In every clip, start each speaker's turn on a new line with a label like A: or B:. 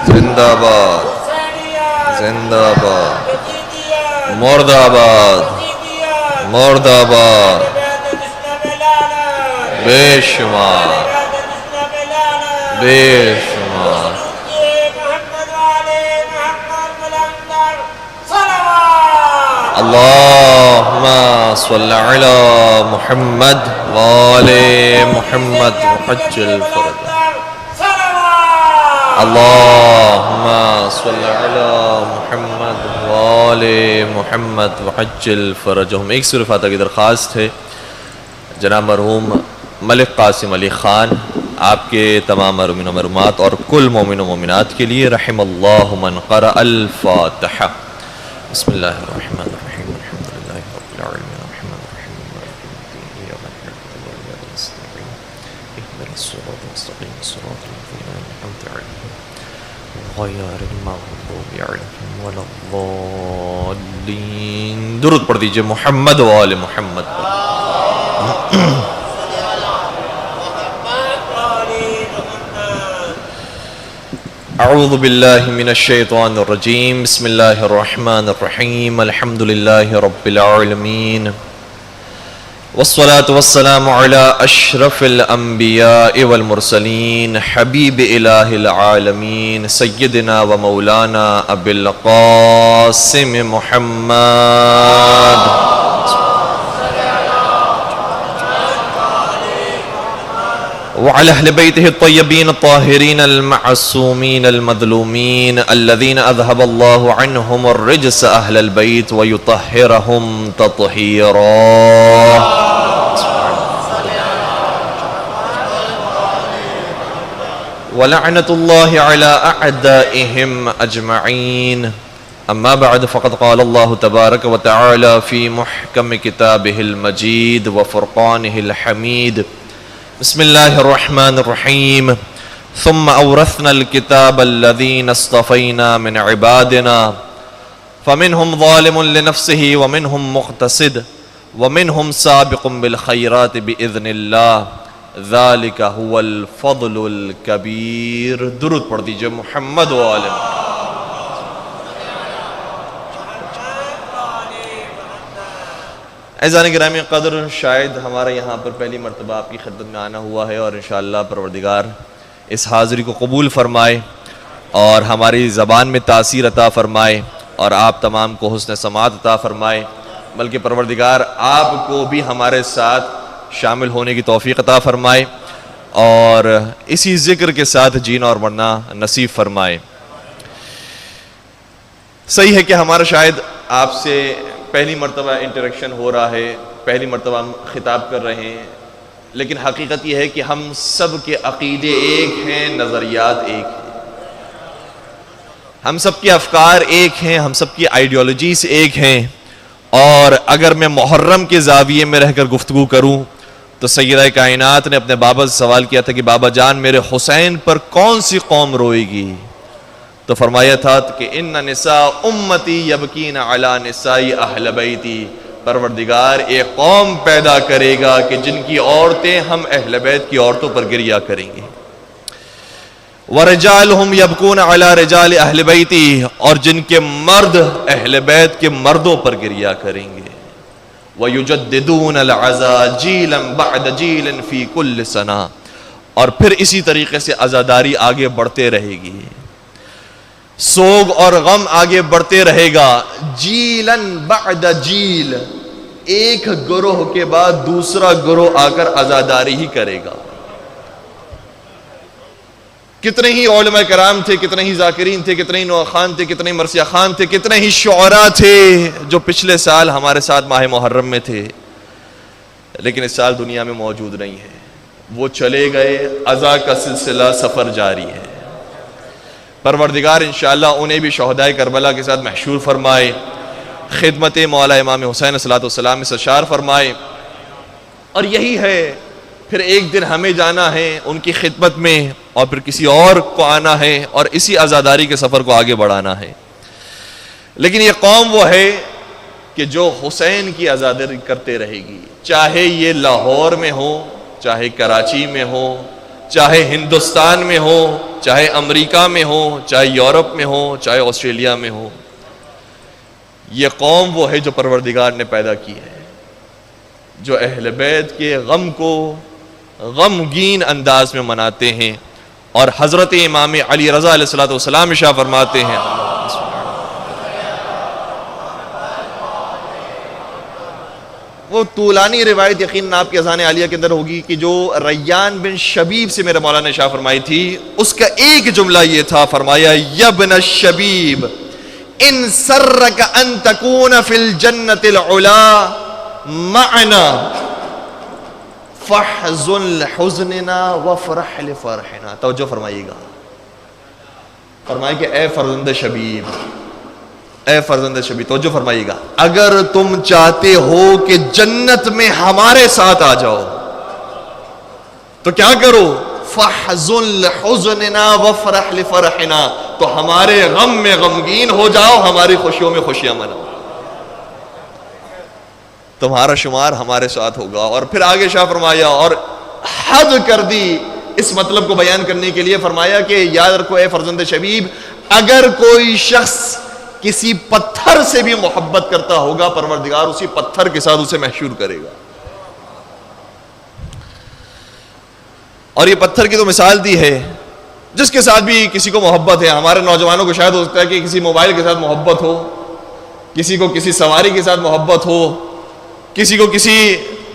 A: زندہ باد زندہ باد مرد آباد مرد آباد بے شمار بے شمار اللہم صلی علی محمد وآل محمد وعجل فرجہ اللہم صلی علی محمد وآل محمد وعجل فرجہم۔ ایک سورہ فاتحہ کی درخواست ہے جناب مرحوم ملک قاسم علی خان، آپ کے تمام مرحومین و مرحومات اور کل مومن و مومنات کے لیے، رحم اللہ من قرأ الفاتحہ۔ بسم اللہ الرحمن الرحیم، الحمد للہ رب العالمین، الرحمن الرحیم، مالک یوم الدین، ایاک نعبد وایاک نستعین، اهدنا الصراط المستقیم، صراط الذین انعمت علیہم غیر المغضوب علیہم ولا الضالین۔ درود پڑھ دیجئے محمد و آل محمد۔ اعوذ باللہ من الشیطان الرجیم، بسم اللہ الرحمن الرحیم، الحمد للہ رب العالمین، والصلاة والسلام علی اشرف الانبیاء والمرسلین، حبیب الہ العالمین، سیدنا و مولانا ابی القاسم محمد وعلى أهل بيته الطيبين الطاهرين المعصومين المظلومين الذين أذهب الله عنهم الرجس أهل البيت ويطهرهم تطهيرا۔ ولعنة الله على أعدائهم أجمعين، أما بعد فقد قال الله تبارك وتعالى في محكم كتابه المجيد وفرقانه الحميد، بسم اللہ الرحمن الرحیم، ثم اورثنا الكتاب الذین اصطفینا من عبادنا فمنهم ظالم لنفسه ومنهم مقتصد ومنهم سابق بالخیرات بإذن اللہ ذلك هو الفضل الكبیر۔ درود پڑھ دیجئے محمد و آل محمد۔ اعزان گرامی قدر، شاید ہمارا یہاں پر پہلی مرتبہ آپ کی خدمت میں آنا ہوا ہے، اور انشاءاللہ پروردگار اس حاضری کو قبول فرمائے اور ہماری زبان میں تاثیر عطا فرمائے، اور آپ تمام کو حسن سماعت عطا فرمائے، بلکہ پروردگار آپ کو بھی ہمارے ساتھ شامل ہونے کی توفیق عطا فرمائے اور اسی ذکر کے ساتھ جینا اور مرنا نصیب فرمائے۔ صحیح ہے کہ ہمارا شاید آپ سے پہلی مرتبہ انٹریکشن ہو رہا ہے، پہلی مرتبہ ہم خطاب کر رہے ہیں، لیکن حقیقت یہ ہے کہ ہم سب کے عقیدے ایک ہیں، نظریات ایک ہیں، ہم سب کے افکار ایک ہیں، ہم سب کی آئیڈیالوجیز ایک ہیں۔ اور اگر میں محرم کے زاویے میں رہ کر گفتگو کروں تو سیدہ کائنات نے اپنے بابا سے سوال کیا تھا کہ بابا جان میرے حسین پر کون سی قوم روئے گی؟ تو فرمایا تھا کہ ان نساء امتی یبکین علی نساء اہل بیتی، پروردگار ایک قوم پیدا کرے گا کہ جن کی عورتیں ہم اہل بیت کی عورتوں پر گریا کریں گے۔ ورجالہم یبکون علی رجال اہل بیتی، اور جن کے مرد اہل بیت کے مردوں پر گریا کریں گے۔ ویجددون العزا جیلا بعد جیل فی کل سنہ، اور پھر اسی طریقے سے عزاداری آگے بڑھتے رہے گی، سوگ اور غم آگے بڑھتے رہے گا، جیلن بعد جیل، ایک گروہ کے بعد دوسرا گروہ آ کر عزاداری ہی کرے گا۔ کتنے ہی علماء کرام تھے، کتنے ہی ذاکرین تھے، کتنے ہی نوح خان تھے، کتنے ہی مرثیہ خان تھے، کتنے ہی شعراء تھے جو پچھلے سال ہمارے ساتھ ماہ محرم میں تھے، لیکن اس سال دنیا میں موجود نہیں ہے، وہ چلے گئے، عزا کا سلسلہ سفر جاری ہے۔ پروردگار انشاءاللہ انہیں بھی شہدائے کربلا کے ساتھ محشور فرمائے، خدمت مولا امام حسین صلی اللہ علیہ وسلم میں سرشار فرمائے، اور یہی ہے پھر ایک دن ہمیں جانا ہے ان کی خدمت میں، اور پھر کسی اور کو آنا ہے اور اسی عزاداری کے سفر کو آگے بڑھانا ہے۔ لیکن یہ قوم وہ ہے کہ جو حسین کی عزاداری کرتے رہے گی، چاہے یہ لاہور میں ہو، چاہے کراچی میں ہو، چاہے ہندوستان میں ہو، چاہے امریکہ میں ہو، چاہے یورپ میں ہو، چاہے آسٹریلیا میں ہو، یہ قوم وہ ہے جو پروردگار نے پیدا کی ہے، جو اہل بیت کے غم کو غمگین انداز میں مناتے ہیں. اور حضرت امام علی رضا علیہ الصلوۃ والسلام ارشاد فرماتے ہیں، وہ طولانی روایت یقیناً آپ کی اذان عالیہ کے اندر ہوگی کہ جو ریان بن شبیب سے میرے مولا نے ارشاد فرمائی تھی، اس کا ایک جملہ یہ تھا، فرمایا یا ابن الشبیب ان سرک ان تکون فی الجنۃ العلا معنا فاحزن لحزننا وافرح لفرحنا. توجہ فرمائیے گا، فرمائے کہ اے فرزند شبیب، اے فرزند شبیب، توجہ فرمائیے گا، اگر تم چاہتے ہو کہ جنت میں ہمارے ساتھ آ جاؤ تو کیا کرو؟ فاحزن لحزننا وافرح لفرحنا، تو ہمارے غم میں غمگین ہو جاؤ، ہماری خوشیوں میں خوشیاں مناؤ، تمہارا شمار ہمارے ساتھ ہوگا. اور پھر آگے شاہ فرمایا اور حد کر دی اس مطلب کو بیان کرنے کے لیے، فرمایا کہ یاد رکھو اے فرزند شبیب، اگر کوئی شخص کسی پتھر سے بھی محبت کرتا ہوگا، پروردگار اسی پتھر کے ساتھ اسے محشور کرے گا. اور یہ پتھر کی تو مثال دی ہے، جس کے ساتھ بھی کسی کو محبت ہے. ہمارے نوجوانوں کو شاید ہو سکتا ہے کہ کسی موبائل کے ساتھ محبت ہو، کسی کو کسی سواری کے ساتھ محبت ہو، کسی کو کسی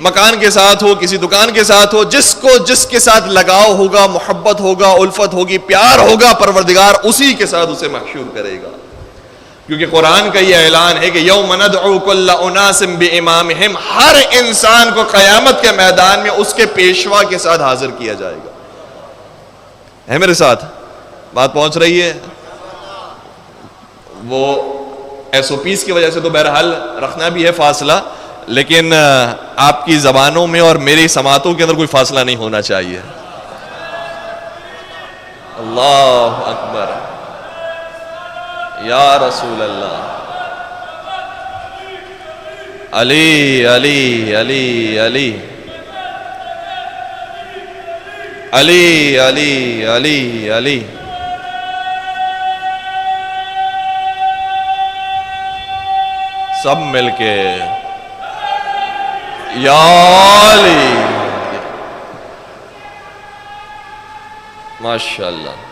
A: مکان کے ساتھ ہو، کسی دکان کے ساتھ ہو. جس کو جس کے ساتھ لگاؤ ہوگا، محبت ہوگا، الفت ہوگی، پیار ہوگا، پروردگار اسی کے ساتھ اسے محشور کرے گا. کیونکہ قرآن کا یہ اعلان ہے کہ یوم ندعو کل اناس بامامہم، ہر انسان کو قیامت کے میدان میں اس کے پیشوا کے ساتھ حاضر کیا جائے گا. ہے میرے ساتھ بات پہنچ رہی ہے؟ وہ ایس او پیز کی وجہ سے تو بہرحال رکھنا بھی ہے فاصلہ، لیکن آپ کی زبانوں میں اور میری سماعتوں کے اندر کوئی فاصلہ نہیں ہونا چاہیے. اللہ اکبر یا رسول اللہ. علی علی علی علی علی علی علی علی. سب مل کے یا علی، ماشاء اللہ.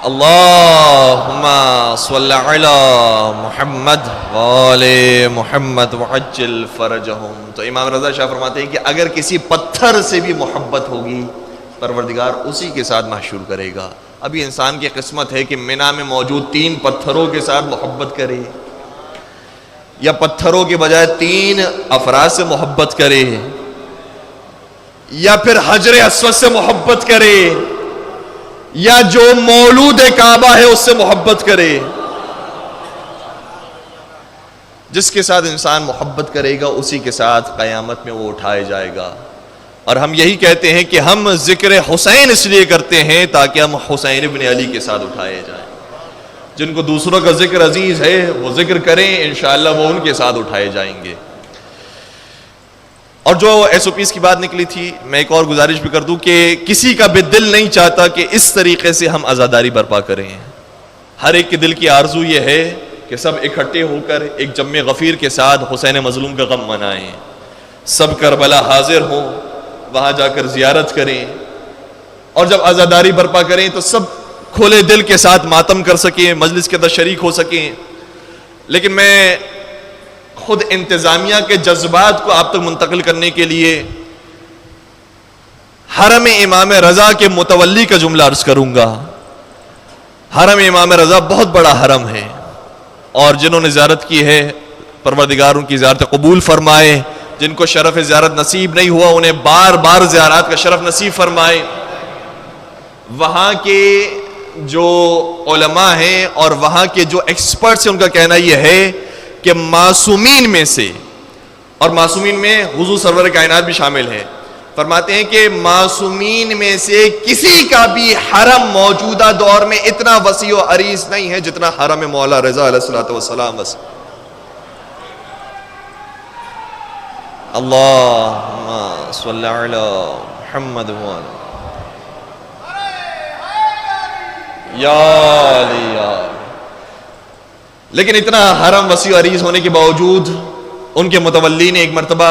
A: اللہم صلی علی محمد وآل محمد وعجل فرجہم. تو امام رضا شاہ فرماتے ہیں کہ اگر کسی پتھر سے بھی محبت ہوگی، پروردگار اسی کے ساتھ محشور کرے گا. ابھی انسان کی قسمت ہے کہ مینا میں موجود 3 پتھروں کے ساتھ محبت کرے، یا پتھروں کے بجائے 3 افراد سے محبت کرے، یا پھر حجر اسود سے محبت کرے، یا جو مولود کعبہ ہے اس سے محبت کرے. جس کے ساتھ انسان محبت کرے گا اسی کے ساتھ قیامت میں وہ اٹھائے جائے گا. اور ہم یہی کہتے ہیں کہ ہم ذکر حسین اس لیے کرتے ہیں تاکہ ہم حسین ابن علی کے ساتھ اٹھائے جائیں. جن کو دوسروں کا ذکر عزیز ہے وہ ذکر کریں، انشاءاللہ وہ ان کے ساتھ اٹھائے جائیں گے. اور جو ایس او پیز کی بات نکلی تھی، میں ایک اور گزارش بھی کر دوں کہ کسی کا بھی دل نہیں چاہتا کہ اس طریقے سے ہم عزاداری برپا کریں. ہر ایک کے دل کی آرزو یہ ہے کہ سب اکٹھے ہو کر ایک جمع غفیر کے ساتھ حسین مظلوم کا غم منائیں، سب کربلا حاضر ہوں، وہاں جا کر زیارت کریں، اور جب عزاداری برپا کریں تو سب کھلے دل کے ساتھ ماتم کر سکیں، مجلس کے اندر شریک ہو سکیں. لیکن میں خود انتظامیہ کے جذبات کو آپ تک منتقل کرنے کے لیے حرم امام رضا کے متولی کا جملہ عرض کروں گا. حرم امام رضا بہت بڑا حرم ہے، اور جنہوں نے زیارت کی ہے پروردگار ان کی زیارت قبول فرمائے. جن کو شرف زیارت نصیب نہیں ہوا انہیں بار بار زیارات کا شرف نصیب فرمائے. وہاں کے جو علماء ہیں اور وہاں کے جو ایکسپرٹس ہیں ان کا کہنا یہ ہے کہ معصومین میں سے، اور معصومین میں حضور سرور کائنات بھی شامل ہیں، فرماتے ہیں کہ معصومین میں سے کسی کا بھی حرم موجودہ دور میں اتنا وسیع و عریض نہیں ہے جتنا حرم مولا رضا علیہ الصلوۃ والسلام وسیع. اللہم صلی علی محمد وآلہ یا علی یا علی۔ لیکن اتنا حرم وسیع و عریض ہونے کے باوجود ان کے متولی نے ایک مرتبہ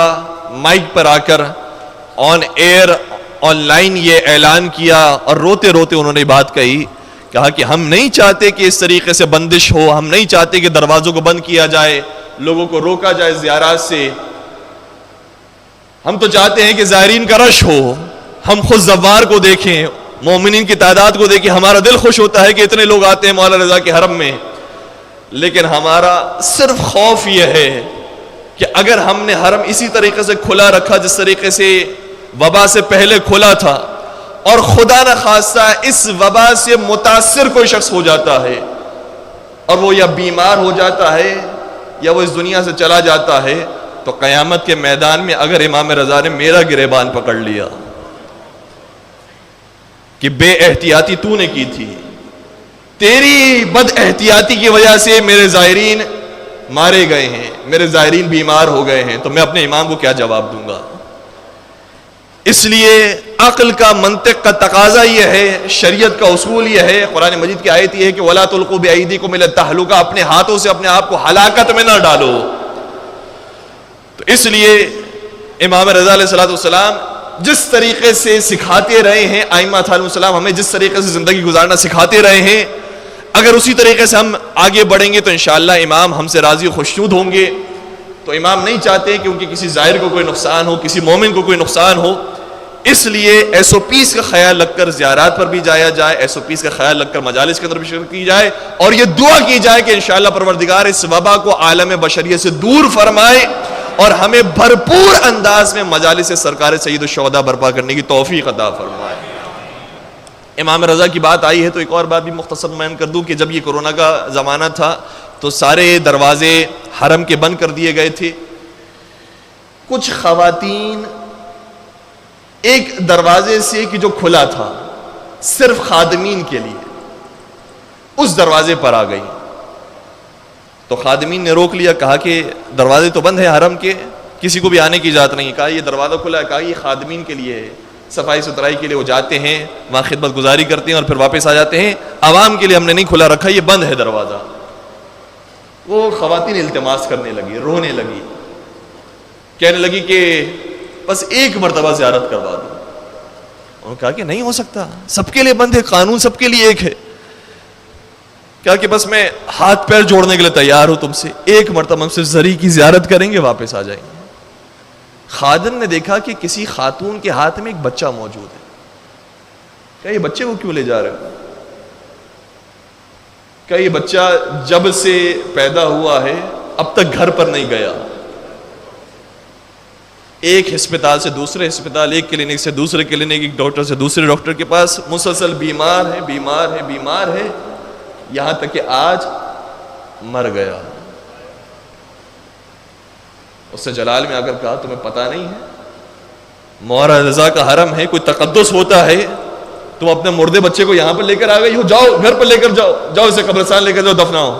A: مائک پر آ کر آن ایئر آن لائن یہ اعلان کیا اور روتے روتے انہوں نے بات کہی، کہا کہ ہم نہیں چاہتے کہ اس طریقے سے بندش ہو، ہم نہیں چاہتے کہ دروازوں کو بند کیا جائے، لوگوں کو روکا جائے زیارات سے، ہم تو چاہتے ہیں کہ زائرین کا رش ہو، ہم خود زوار کو دیکھیں، مومنین کی تعداد کو دیکھیں، ہمارا دل خوش ہوتا ہے کہ اتنے لوگ آتے ہیں مولا رضا کے حرم میں، لیکن ہمارا صرف خوف یہ ہے کہ اگر ہم نے حرم اسی طریقے سے کھلا رکھا جس طریقے سے وبا سے پہلے کھلا تھا، اور خدا نہ خواستہ اس وبا سے متاثر کوئی شخص ہو جاتا ہے اور وہ یا بیمار ہو جاتا ہے یا وہ اس دنیا سے چلا جاتا ہے، تو قیامت کے میدان میں اگر امام رضا نے میرا گریبان پکڑ لیا کہ بے احتیاطی تو نے کی تھی، تیری بد احتیاطی کی وجہ سے میرے زائرین مارے گئے ہیں، میرے زائرین بیمار ہو گئے ہیں، تو میں اپنے امام کو کیا جواب دوں گا؟ اس لیے عقل کا، منطق کا تقاضا یہ ہے، شریعت کا اصول یہ ہے، قرآن مجید کی آیت یہ ہے کہ وَلَا تُلْقُوا بِأَيْدِيكُمْ إِلَى التَّهْلُكَةِ، اپنے ہاتھوں سے اپنے آپ کو ہلاکت میں نہ ڈالو۔ تو اس لیے امام رضا علیہ السلام جس طریقے سے سکھاتے رہے ہیں، ائمہ علیہ السلام ہمیں جس طریقے سے زندگی گزارنا سکھاتے رہے ہیں، اگر اسی طریقے سے ہم آگے بڑھیں گے تو انشاءاللہ امام ہم سے راضی و خوشنود ہوں گے۔ تو امام نہیں چاہتے کہ ان کے کسی زائر کو کوئی نقصان ہو، کسی مومن کو کوئی نقصان ہو، اس لیے ایس او پیز کا خیال رکھ کر زیارات پر بھی جایا جائے، ایس او پیز کا خیال رکھ کر مجالس کے اندر بھی شرکت کی جائے، اور یہ دعا کی جائے کہ انشاءاللہ پروردگار اس وبا کو عالم بشریت سے دور فرمائے اور ہمیں بھرپور انداز میں مجالس سرکار سید الشہداء برپا کرنے کی توفیق عطا فرمائے۔ امام رضا کی بات آئی ہے تو ایک اور بات بھی مختصر بیان کر دوں کہ جب یہ کورونا کا زمانہ تھا تو سارے دروازے حرم کے بند کر دیے گئے تھے، کچھ خواتین ایک دروازے سے کہ جو کھلا تھا صرف خادمین کے لیے، اس دروازے پر آ گئی، تو خادمین نے روک لیا، کہا کہ دروازے تو بند ہیں حرم کے، کسی کو بھی آنے کی اجازت نہیں، کہا یہ دروازہ کھلا ہے، کہا یہ خادمین کے لیے ہے، صفائی ستھرائی کے لیے وہ جاتے ہیں وہاں خدمت گزاری کرتے ہیں اور پھر واپس آ جاتے ہیں، عوام کے لیے ہم نے نہیں کھلا رکھا، یہ بند ہے دروازہ۔ وہ خواتین التماس کرنے لگی، رونے لگی، کہنے لگی کہ بس ایک مرتبہ زیارت کروا دو۔ انہوں نے کہا کہ نہیں ہو سکتا، سب کے لیے بند ہے، قانون سب کے لیے ایک ہے۔ کہا کہ بس میں ہاتھ پیر جوڑنے کے لیے تیار ہوں تم سے، ایک مرتبہ ہم سے زری کی زیارت کریں گے، واپس آ جائیں گے۔ خادم نے دیکھا کہ کسی خاتون کے ہاتھ میں ایک بچہ موجود ہے، کہا یہ بچے کو کیوں لے جا رہے ہو؟ کہا یہ بچہ جب سے پیدا ہوا ہے اب تک گھر پر نہیں گیا، ایک ہسپتال سے دوسرے ہسپتال، ایک کلینک سے دوسرے کلینک، ایک ڈاکٹر سے دوسرے ڈاکٹر کے پاس مسلسل بیمار ہے، بیمار ہے، بیمار ہے، یہاں تک کہ آج مر گیا۔ اس سے جلال میں آ کر کہا تمہیں پتہ نہیں ہے مولا رضا کا حرم ہے، کوئی تقدس ہوتا ہے، تم اپنے مردے بچے کو یہاں پر لے کر آ گئی ہو، جاؤ گھر پر لے کر جاؤ، جاؤ اسے قبرستان لے کر جاؤ، دفناؤ۔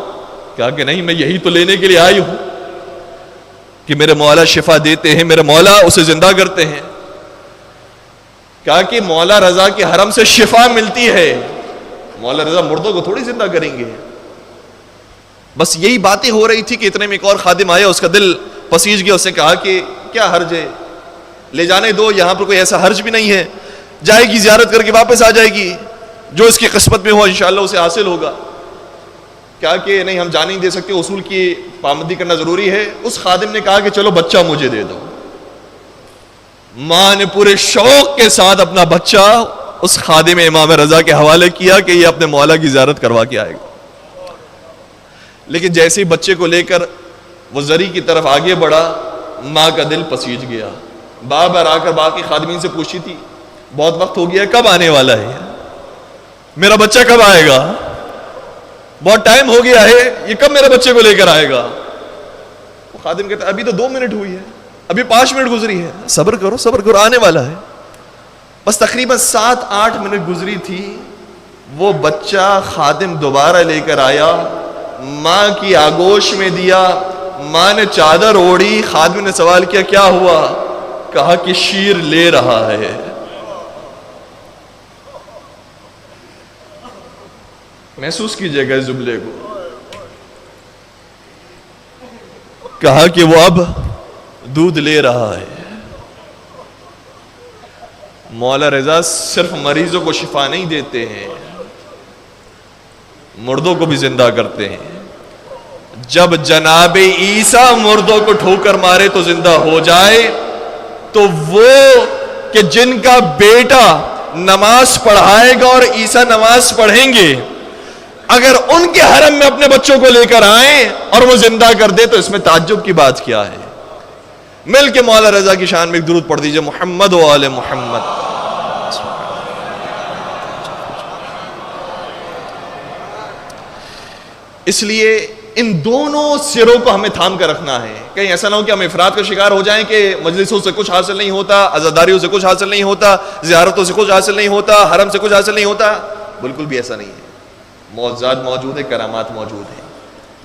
A: کہا کہ نہیں، میں یہی تو لینے کے لیے آئی ہوں کہ میرے مولا شفا دیتے ہیں، میرے مولا اسے زندہ کرتے ہیں۔ کہا کہ مولا رضا کے حرم سے شفا ملتی ہے، مولا رضا مردوں کو تھوڑی زندہ کریں گے۔ بس یہی باتیں ہو رہی تھی کہ اتنے میں ایک اور خادم آیا، اس کا دل پسیج گیا، اس نے کہا کہ کیا حرج ہے، لے جانے دو، یہاں پر کوئی ایسا حرج بھی نہیں ہے، جائے گی زیارت کر کے واپس آ جائے گی، جو اس کی قسمت میں ہو انشاءاللہ اسے حاصل ہوگا۔ کہا کہ نہیں، ہم جانے نہیں دے سکتے، اصول کی پابندی کرنا ضروری ہے۔ اس خادم نے کہا کہ چلو بچہ مجھے دے دو۔ ماں نے پورے شوق کے ساتھ اپنا بچہ اس خادم امام رضا کے حوالے کیا کہ یہ اپنے مولا کی زیارت کروا کے آئے گا۔ لیکن جیسے ہی بچے کو لے کر وہ زری کی طرف آگے بڑھا، ماں کا دل پسیج گیا، بار بار آ کر باقی خادمین سے پوچھی تھی بہت وقت ہو گیا، کب آنے والا ہے میرا بچہ، کب آئے گا، بہت ٹائم ہو گیا ہے، یہ کب میرے بچے کو لے کر آئے گا؟ وہ خادم کہتا ہے ابھی تو 2 منٹ ہوئی ہے، ابھی 5 منٹ گزری ہے، صبر کرو صبر کرو، آنے والا ہے۔ بس تقریباً 7-8 منٹ گزری تھی، وہ بچہ خادم دوبارہ لے کر آیا، ماں کی آگوش میں دیا، ماں نے چادر اوڑھی، خادم نے سوال کیا کیا ہوا؟ کہا کہ شیر لے رہا ہے۔ محسوس کیجئے گا اس جملے کو. کہا کہ وہ اب دودھ لے رہا ہے. مولا رضا صرف مریضوں کو شفا نہیں دیتے ہیں، مردوں کو بھی زندہ کرتے ہیں. جب جناب عیسیٰ مردوں کو ٹھوکر مارے تو زندہ ہو جائے، تو وہ کہ جن کا بیٹا نماز پڑھائے گا اور عیسیٰ نماز پڑھیں گے، اگر ان کے حرم میں اپنے بچوں کو لے کر آئیں اور وہ زندہ کر دے تو اس میں تعجب کی بات کیا ہے؟ مل کے مولا رضا کی شان میں ایک درود پڑھ دیجئے، محمد و آل محمد. اس لیے ان دونوں سروں کو ہمیں تھام کر رکھنا ہے. کہیں ایسا نہ ہو کہ ہم افراد کا شکار ہو جائیں کہ مجلسوں سے کچھ حاصل نہیں ہوتا، عزاداریوں سے کچھ حاصل نہیں ہوتا، زیارتوں سے کچھ حاصل نہیں ہوتا، حرم سے کچھ حاصل نہیں ہوتا. بالکل بھی ایسا نہیں ہے. معجزات موجود ہیں، کرامات موجود ہیں،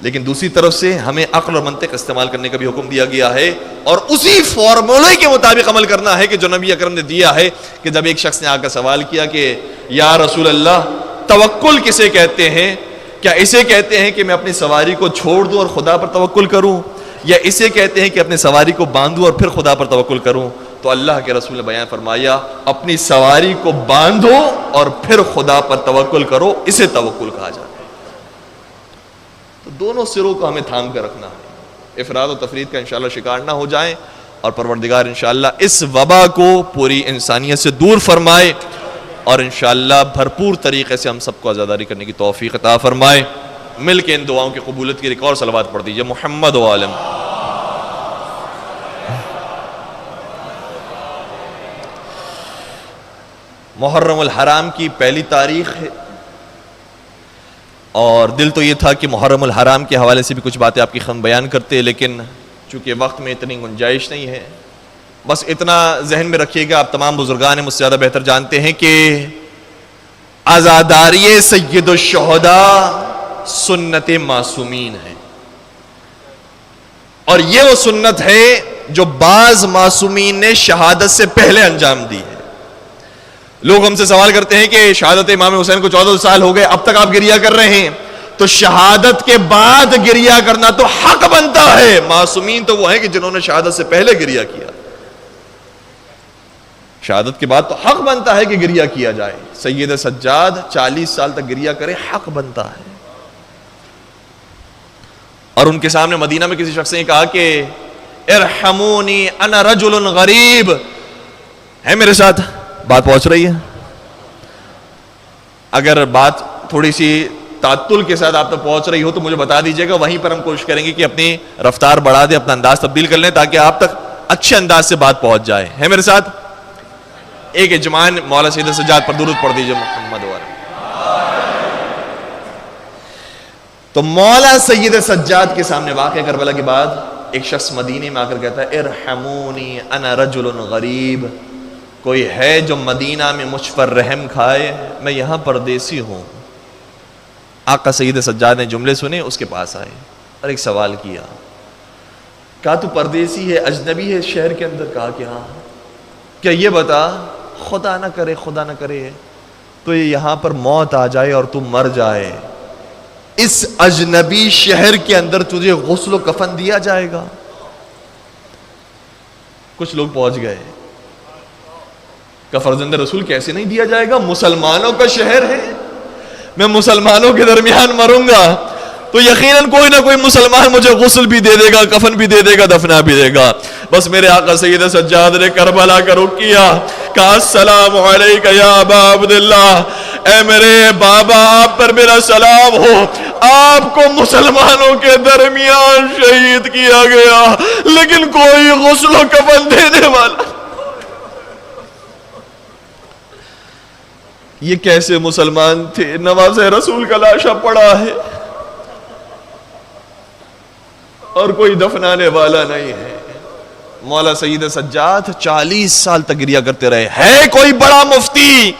A: لیکن دوسری طرف سے ہمیں عقل اور منطق استعمال کرنے کا بھی حکم دیا گیا ہے، اور اسی فارمولے کے مطابق عمل کرنا ہے کہ جو نبی اکرم نے دیا ہے. کہ جب ایک شخص نے آ کر سوال کیا کہ یا رسول اللہ، توکل کسے کہتے ہیں؟ کیا اسے کہتے ہیں کہ میں اپنی سواری کو چھوڑ دوں اور خدا پر توکل کروں، یا اسے کہتے ہیں کہ اپنی سواری کو باندھوں اور پھر خدا پر توکل کروں؟ تو اللہ کے رسول نے بیان فرمایا، اپنی سواری کو باندھو اور پھر خدا پر توکل کرو، اسے توکل کہا جاتا ہے. تو دونوں سروں کو ہمیں تھام کر رکھنا ہے، افراد و تفرید کا انشاءاللہ شکار نہ ہو جائیں، اور پروردگار انشاءاللہ اس وبا کو پوری انسانیت سے دور فرمائے، اور انشاءاللہ بھرپور طریقے سے ہم سب کو عزاداری کرنے کی توفیق عطا فرمائے. مل کے ان دعاؤں کی قبولیت کی ایک اور صلوات پڑھ دیجئے، محمد و عالم. محرم الحرام کی پہلی تاریخ ہے، اور دل تو یہ تھا کہ محرم الحرام کے حوالے سے بھی کچھ باتیں آپ کی خدمت بیان کرتے، لیکن چونکہ وقت میں اتنی گنجائش نہیں ہے. بس اتنا ذہن میں رکھیے گا، آپ تمام بزرگان مجھ سے زیادہ بہتر جانتے ہیں کہ عزاداری سید الشہداء سنت معصومین ہے، اور یہ وہ سنت ہے جو بعض معصومین نے شہادت سے پہلے انجام دی ہے. لوگ ہم سے سوال کرتے ہیں کہ شہادت امام حسین کو 14 سال ہو گئے، اب تک آپ گریہ کر رہے ہیں، تو شہادت کے بعد گریہ کرنا تو حق بنتا ہے. معصومین تو وہ ہیں کہ جنہوں نے شہادت سے پہلے گریہ کیا، شہادت کے بعد تو حق بنتا ہے کہ گریہ کیا جائے. سید سجاد 40 سال تک گریہ کرے، حق بنتا ہے. اور ان کے سامنے مدینہ میں کسی شخص نے کہا کہ ارحمونی انا رجل غریب. ہے میرے ساتھ بات پہنچ رہی ہے؟ اگر بات تھوڑی سی تعطل کے ساتھ آپ تک پہنچ رہی ہو تو مجھے بتا دیجئے گا، وہیں پر ہم کوشش کریں گے کہ اپنی رفتار بڑھا دیں، اپنا انداز تبدیل کر لیں تاکہ آپ تک اچھے انداز سے بات پہنچ جائے. ہے میرے ساتھ؟ ایک اجماعن مولا سید سجاد پر درود پڑھ دیجئے، محمد و آلہ. تو مولا سید سجاد کے سامنے واقعہ کربلا کے بعد ایک شخص مدینے میں آ کر کہتا ہے ارحمونی انا رجل غریب. کوئی ہے جو مدینہ میں مجھ پر رحم کھائے؟ میں یہاں پردیسی ہوں. آقا سید سجاد نے جملے سنے، اس کے پاس آئے اور ایک سوال کیا. کہا تو پردیسی ہے، اجنبی ہے شہر کے اندر؟ کہا کہ ہاں. کیا یہ بتا، خدا نہ کرے تو یہاں پر موت آ جائے اور تو مر جائے، اس اجنبی شہر کے اندر تجھے غسل و کفن دیا جائے گا؟ کچھ لوگ پہنچ گئے کہ فرزند رسول کیسے نہیں دیا جائے گا، مسلمانوں کا شہر ہے، میں مسلمانوں کے درمیان مروں گا تو یقیناً کوئی نہ کوئی مسلمان مجھے غسل بھی دے دے گا، کفن بھی دے دے گا، دفنا بھی دے گا. بس میرے آقا سید سجاد نے کربلا کا رخ کیا، کہا السلام علیکہ یا ابا عبداللہ، اے میرے بابا آپ پر میرا سلام ہو، آپ کو مسلمانوں کے درمیان شہید کیا گیا لیکن کوئی غسل و کفن دینے والا. یہ کیسے مسلمان تھے؟ نواز رسول کا لاشا پڑا ہے اور کوئی دفنانے والا نہیں ہے. مولا سید سجاد 40 سال تک گریہ کرتے رہے. ہے کوئی بڑا مفتی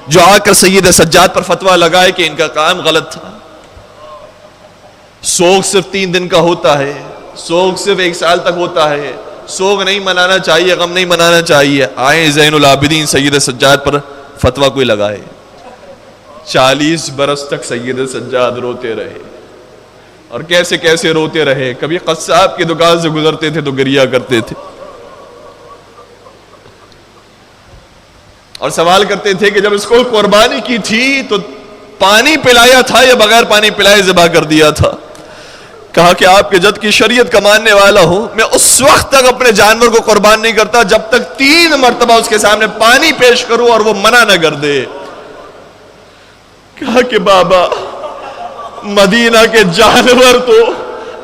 A: جو آ کر سید سجاد پر فتویٰ لگائے کہ ان کا کام غلط تھا؟ سوگ صرف 3 دن کا ہوتا ہے، سوگ صرف 1 سال تک ہوتا ہے، سوگ نہیں منانا چاہیے، غم نہیں منانا چاہیے. آئیں زین العابدین سید سجاد پر فتویٰ کوئی لگائے. 40 برس تک سید سجاد روتے رہے، اور کیسے کیسے روتے رہے. کبھی قصاب کی دکان سے گزرتے تھے تو گریا کرتے تھے، اور سوال کرتے تھے کہ جب اس کو قربانی کی تھی تو پانی پلایا تھا یا بغیر پانی پلائے ذبح کر دیا تھا؟ کہا کہ آپ کے جد کی شریعت کا ماننے والا ہوں، میں اس وقت تک اپنے جانور کو قربان نہیں کرتا جب تک 3 مرتبہ اس کے سامنے پانی پیش کروں اور وہ منع نہ کر دے. کہا کہ بابا، مدینہ کے جانور تو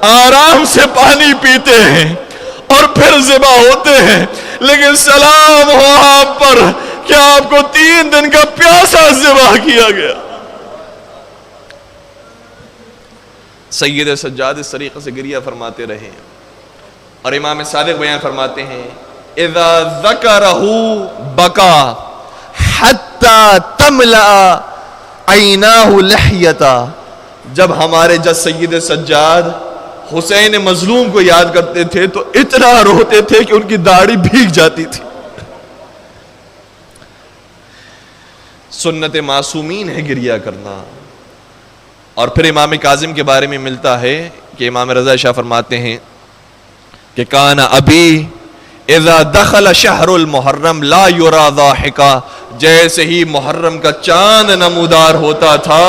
A: آرام سے پانی پیتے ہیں اور پھر ذبح ہوتے ہیں، لیکن سلام ہو آپ پر کہ آپ کو 3 دن کا پیاسا ذبح کیا گیا. سید سجاد اس طریقے سے گریہ فرماتے رہے، اور امام صادق بیان فرماتے ہیں اذا ذکرہ بکا حتی تملأ عیناہ لحیتا. جب ہمارے جد سید سجاد حسین مظلوم کو یاد کرتے تھے تو اتنا روتے تھے کہ ان کی داڑھی بھیگ جاتی تھی. سنت معصومین ہے گریہ کرنا. اور پھر امام کاظم کے بارے میں ملتا ہے کہ امام رضا شاہ فرماتے ہیں کہ کان ابی اذا دخل شہر المحرم لا یرا ضاحکا. جیسے ہی محرم کا چاند نمودار ہوتا تھا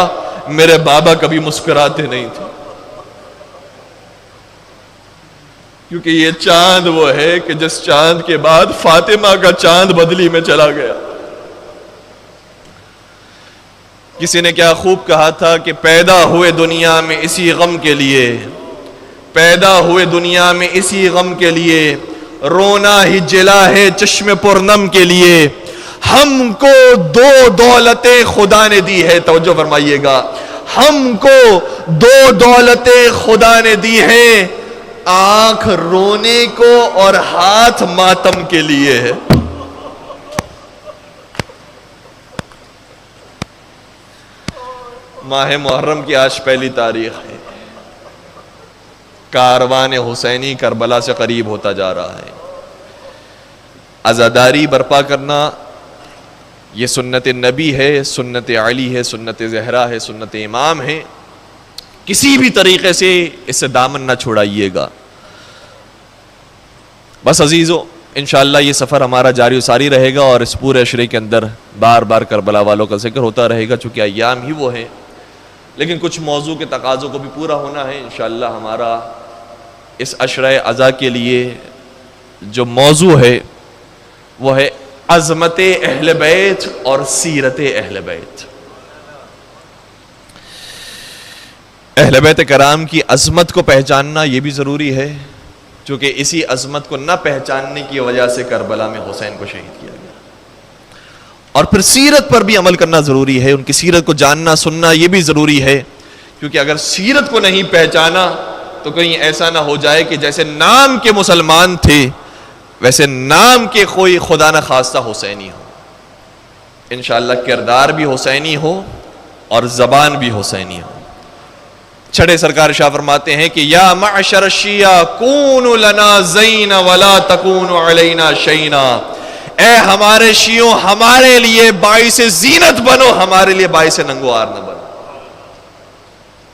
A: میرے بابا کبھی مسکراتے نہیں تھے، کیونکہ یہ چاند وہ ہے کہ جس چاند کے بعد فاطمہ کا چاند بدلی میں چلا گیا. کسی نے کیا خوب کہا تھا کہ پیدا ہوئے دنیا میں اسی غم کے لیے، پیدا ہوئے دنیا میں اسی غم کے لیے، رونا ہی جلا ہے چشم پرنم کے لیے. ہم کو 2 دولتیں خدا نے دی ہے، توجہ فرمائیے گا، ہم کو 2 دولتیں خدا نے دی ہیں، آنکھ رونے کو اور ہاتھ ماتم کے لیے ہے. ماہ محرم کی آج پہلی تاریخ ہے. کاروان حسینی کربلا سے قریب ہوتا جا رہا ہے. عزاداری برپا کرنا یہ سنت نبی ہے، سنت علی ہے، سنت زہرا ہے، سنت امام ہے. کسی بھی طریقے سے اس سے دامن نہ چھوڑائیے گا. بس عزیزو، انشاءاللہ یہ سفر ہمارا جاری و ساری رہے گا، اور اس پورے عشرے کے اندر بار بار کربلا والوں کا ذکر ہوتا رہے گا، چونکہ ایام ہی وہ ہیں. لیکن کچھ موضوع کے تقاضوں کو بھی پورا ہونا ہے. انشاءاللہ ہمارا اس عشرہ عزا کے لیے جو موضوع ہے وہ ہے عظمت اہل بیت اور سیرت اہل بیت. اہل بیت کرام کی عظمت کو پہچاننا یہ بھی ضروری ہے، چونکہ اسی عظمت کو نہ پہچاننے کی وجہ سے کربلا میں حسین کو شہید کیا گیا. اور پھر سیرت پر بھی عمل کرنا ضروری ہے، ان کی سیرت کو جاننا سننا یہ بھی ضروری ہے، کیونکہ اگر سیرت کو نہیں پہچانا تو کہیں ایسا نہ ہو جائے کہ جیسے نام کے مسلمان تھے ویسے نام کے کوئی خدا نہ خواستہ حسینی ہو. انشاءاللہ کردار بھی حسینی ہو اور زبان بھی حسینی ہو. چھڑے سرکار شاہ فرماتے ہیں کہ یا معشر الشیعہ کونوا لنا زین ولا تکونوا علینا شینا. اے ہمارے شیعوں ہمارے لیے باعث زینت بنو، ہمارے لیے باعث ننگوار نہ بنو.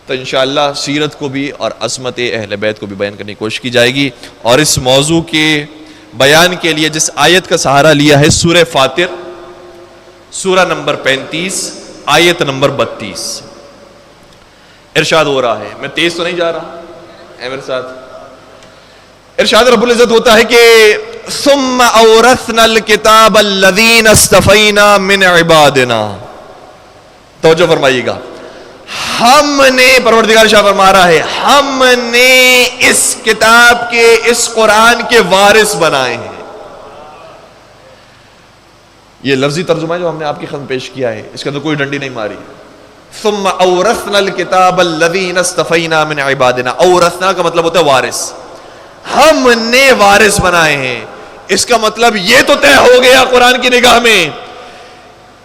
A: تو انشاءاللہ سیرت کو بھی اور عظمت اہل بیت کو بھی بیان کرنے کی کوشش کی جائے گی. اور اس موضوع کے بیان کے لیے جس آیت کا سہارا لیا ہے سورہ فاطر، سورہ نمبر 35 آیت نمبر 32. ارشاد ہو رہا ہے، میں تیز تو نہیں جا رہا اے میرے ساتھ. ارشاد رب العزت ہوتا ہے کہ ثم اورثنا الکتاب الذین اصطفینا من عبادنا. توجہ فرمائیے گا، ہم نے، پروردگار شاہ فرما رہا ہے، ہم نے اس کتاب کے، اس قرآن کے وارث بنائے ہیں. یہ لفظی ترجمہ ہے جو ہم نے آپ کی خدمت پیش کیا ہے، اس کے اندر کوئی ڈنڈی نہیں ماری. ثم اورثنا الکتاب الذین اصطفینا من عبادنا. اورثنا کا مطلب ہوتا ہے وارث، ہم نے وارث بنائے ہیں. اس کا مطلب یہ تو طے ہو گیا قرآن کی نگاہ میں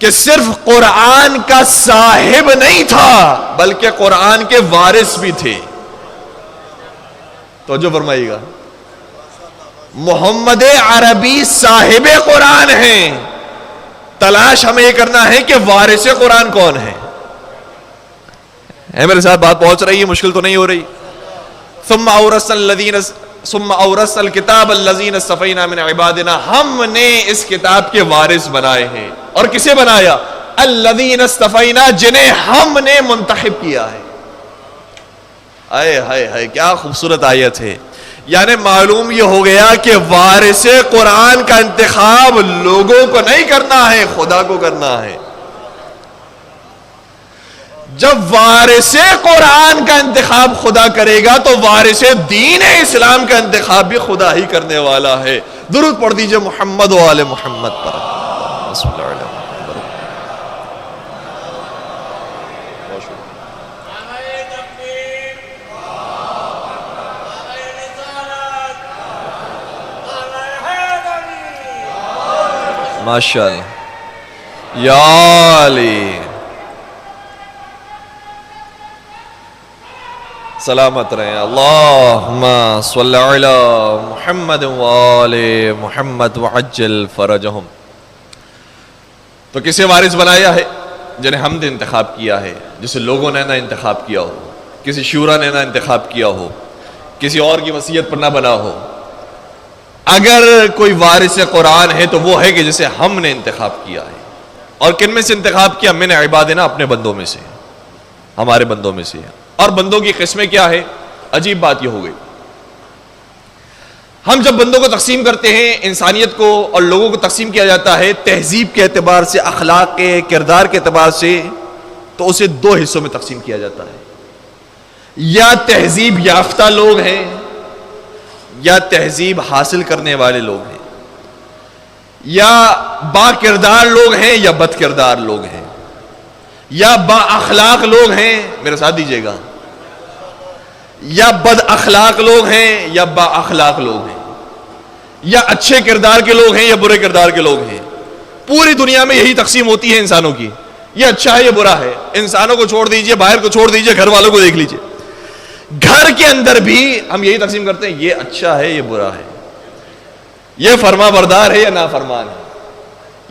A: کہ صرف قرآن کا صاحب نہیں تھا بلکہ قرآن کے وارث بھی تھے. توجہ فرمائیے گا، محمد عربی صاحب قرآن ہیں. تلاش ہمیں یہ کرنا ہے کہ وارث قرآن کون ہے. ہے میرے ساتھ بات پہنچ رہی ہے؟ مشکل تو نہیں ہو رہی؟ ثم اورثنا الکتاب الذین اصطفینا من عبادنا، ہم نے اس کتاب کے وارث بنائے ہیں. اور کسے بنایا؟ الذین اصطفینا، جنہیں ہم نے منتخب کیا ہے. آئے ہائے ہائے، کیا خوبصورت آیت ہے. یعنی معلوم یہ ہو گیا کہ وارث قرآن کا انتخاب لوگوں کو نہیں کرنا ہے، خدا کو کرنا ہے. جب وارث قرآن کا انتخاب خدا کرے گا تو وارث دین اسلام کا انتخاب بھی خدا ہی کرنے والا ہے. درود پڑھ دیجئے محمد و آل محمد پر. بسم اللہ الرحمن الرحیم. ماشاءاللہ یا علی، سلامت رہیں. اللہم صلی علی محمد وآل محمد وعجل فرجہم. تو کسے وارث بنایا ہے؟ جنہیں ہم نے انتخاب کیا ہے، جسے لوگوں نے نہ انتخاب کیا ہو، کسی شورا نے نہ انتخاب کیا ہو، کسی اور کی وصیت پر نہ بنا ہو. اگر کوئی وارث قرآن ہے تو وہ ہے کہ جسے ہم نے انتخاب کیا ہے. اور کن میں سے انتخاب کیا؟ من عبادنا، اپنے بندوں میں سے، ہمارے بندوں میں سے. اور بندوں کی قسمیں کیا ہے؟ عجیب بات یہ ہو گئی، ہم جب بندوں کو تقسیم کرتے ہیں، انسانیت کو اور لوگوں کو تقسیم کیا جاتا ہے تہذیب کے اعتبار سے، اخلاق کے، کردار کے اعتبار سے، تو اسے دو حصوں میں تقسیم کیا جاتا ہے. یا تہذیب یافتہ لوگ ہیں، یا تہذیب حاصل کرنے والے لوگ ہیں. یا با کردار لوگ ہیں یا بد کردار لوگ ہیں. یا با اخلاق لوگ ہیں، میرے ساتھ دیجیے گا، یا بد اخلاق لوگ ہیں یا با اخلاق لوگ ہیں. یا اچھے کردار کے لوگ ہیں یا برے کردار کے لوگ ہیں. پوری دنیا میں یہی تقسیم ہوتی ہے انسانوں کی. یہ اچھا ہے یہ برا ہے. انسانوں کو چھوڑ دیجئے، باہر کو چھوڑ دیجئے، گھر والوں کو دیکھ لیجئے. گھر کے اندر بھی ہم یہی تقسیم کرتے ہیں، یہ اچھا ہے یہ برا ہے، یہ فرما بردار ہے یا نافرمان ہے،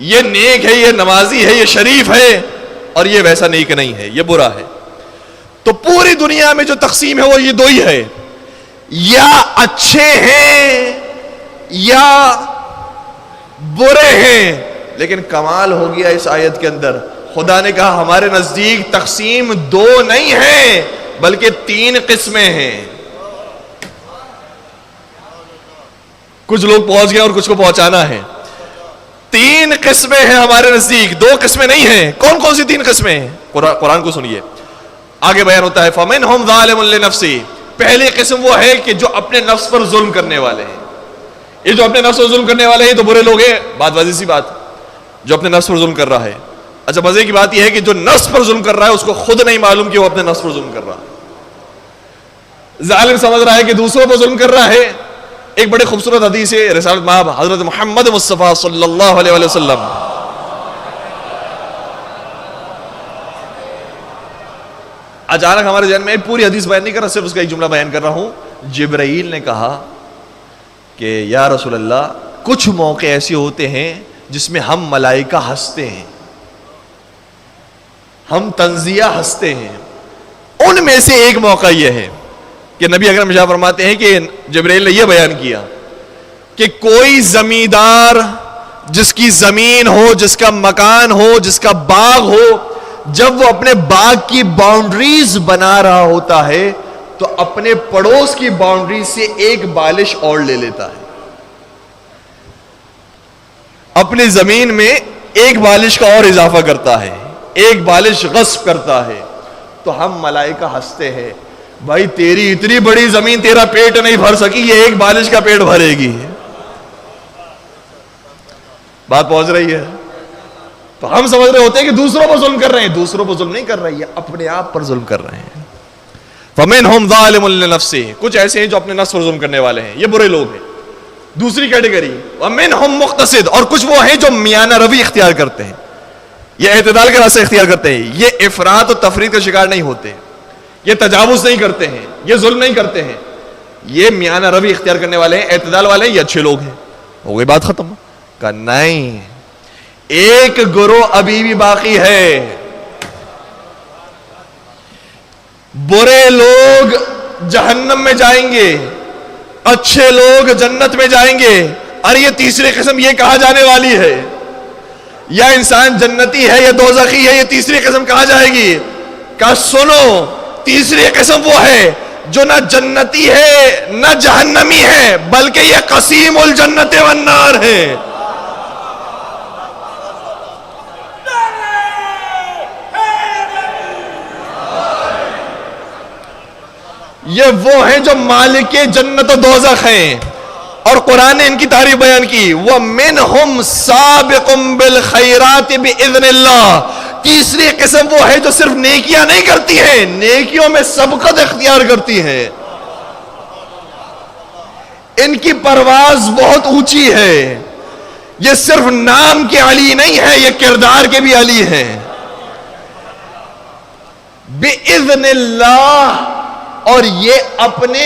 A: یہ نیک ہے یہ نمازی ہے یہ شریف ہے، اور یہ ویسا نیک نہیں ہے یہ برا ہے. تو پوری دنیا میں جو تقسیم ہے وہ یہ دو ہی ہے، یا اچھے ہیں یا برے ہیں. لیکن کمال ہو گیا اس آیت کے اندر، خدا نے کہا ہمارے نزدیک تقسیم دو نہیں ہے بلکہ تین قسمیں ہیں. کچھ لوگ پہنچ گئے اور کچھ کو پہنچانا ہے. تین قسمیں ہیں ہمارے نزدیک، دو قسمیں نہیں ہیں. کون کون سی تین قسمیں ہیں؟ قرآن کو سنیے، آگے بیان ہوتا ہے فَمِنْهُمْ ظَالِمٌ لِنَفْسِهِ. پہلی قسم وہ ہے کہ جو اپنے نفس پر ظلم کرنے والے ہیں. یہ جو اپنے نفس پر ظلم کرنے والے ہیں تو برے لوگ ہیں. بات واضح سی بات، جو اپنے نفس پر ظلم کر رہا ہے. اچھا مزے کی بات یہ ہے کہ جو نفس پر ظلم کر رہا ہے اس کو خود نہیں معلوم کہ وہ اپنے نفس پر ظلم کر رہا ہے. ظالم سمجھ رہا ہے کہ دوسروں پر ظلم کر رہا ہے. ایک بڑے خوبصورت حدیث ہے رسالت مآب حضرت محمد مصطفیٰ صلی اللہ علیہ وسلم. اچانک ہمارے ذہن میں پوری حدیث بیان نہیں کر رہا، صرف اس کا ایک جملہ بیان کر رہا ہوں. جبرائیل نے کہا کہ یا رسول اللہ، کچھ موقع ایسے ہوتے ہیں جس میں ہم ملائکہ ہنستے ہیں، ہم تنزیہ ہنستے ہیں. ان میں سے ایک موقع یہ ہے کہ نبی اکرم شاہ فرماتے ہیں کہ جبرائیل نے یہ بیان کیا کہ کوئی زمیندار جس کی زمین ہو، جس کا مکان ہو، جس کا باغ ہو، جب وہ اپنے باغ کی باؤنڈریز بنا رہا ہوتا ہے تو اپنے پڑوس کی باؤنڈری سے ایک بالش اور لے لیتا ہے. اپنی زمین میں ایک بالش کا اور اضافہ کرتا ہے، ایک بالش غصب کرتا ہے. تو ہم ملائکہ ہنستے ہیں، بھائی تیری اتنی بڑی زمین تیرا پیٹ نہیں بھر سکی، یہ ایک بالش کا پیٹ بھرے گی. بات پہنچ رہی ہے؟ تو ہم سمجھ رہے ہوتے ہیں کہ دوسروں پر ظلم کر رہے ہیں، دوسروں پر ظلم نہیں کر رہے ہیں، اپنے آپ پر ظلم کر رہے ہیں. فَمِنْهُمْ ظَالِمٌ لِنَفْسِهِ. کچھ ایسے ہیں جو اپنے نفس پر ظلم کرنے والے ہیں، یہ برے لوگ ہیں. دوسری کیٹیگری وَمِنْهُمْ مُقْتَصِدٌ. اور کچھ وہ ہیں جو میانہ روی اختیار کرتے ہیں، یہ اعتدال کا راستہ اختیار کرتے ہیں، یہ افراط و تفریط کا شکار نہیں ہوتے، یہ تجاوز نہیں کرتے ہیں، یہ ظلم نہیں کرتے ہیں، یہ میانہ روی اختیار کرنے والے ہیں، اعتدال والے ہیں، یہ اچھے لوگ ہیں. ہو گئی بات ختم؟ کہا نہیں، ایک گروہ ابھی بھی باقی ہے. برے لوگ جہنم میں جائیں گے، اچھے لوگ جنت میں جائیں گے. اور یہ تیسری قسم یہ کہا جانے والی ہے، یا انسان جنتی ہے یا دوزخی ہے، یہ تیسری قسم کہا جائے گی. کہ سنو، تیسری قسم وہ ہے جو نہ جنتی ہے نہ جہنمی ہے، بلکہ یہ قسیم الجنت والنار ہے. یہ وہ ہیں جو مالک جنت و دوزخ ہیں، اور قرآن نے ان کی تعریف بیان کی. وَمِنْهُمْ سَابِقٌ بِالْخَيْرَاتِ بِإِذْنِ اللَّهِ. تیسری قسم وہ ہے جو صرف نیکیاں نہیں کرتی ہیں، نیکیوں میں سبقت اختیار کرتی ہیں. ان کی پرواز بہت اونچی ہے. یہ صرف نام کے علی نہیں ہے، یہ کردار کے بھی علی ہیں. بِإِذْنِ اللَّهِ. اور یہ اپنے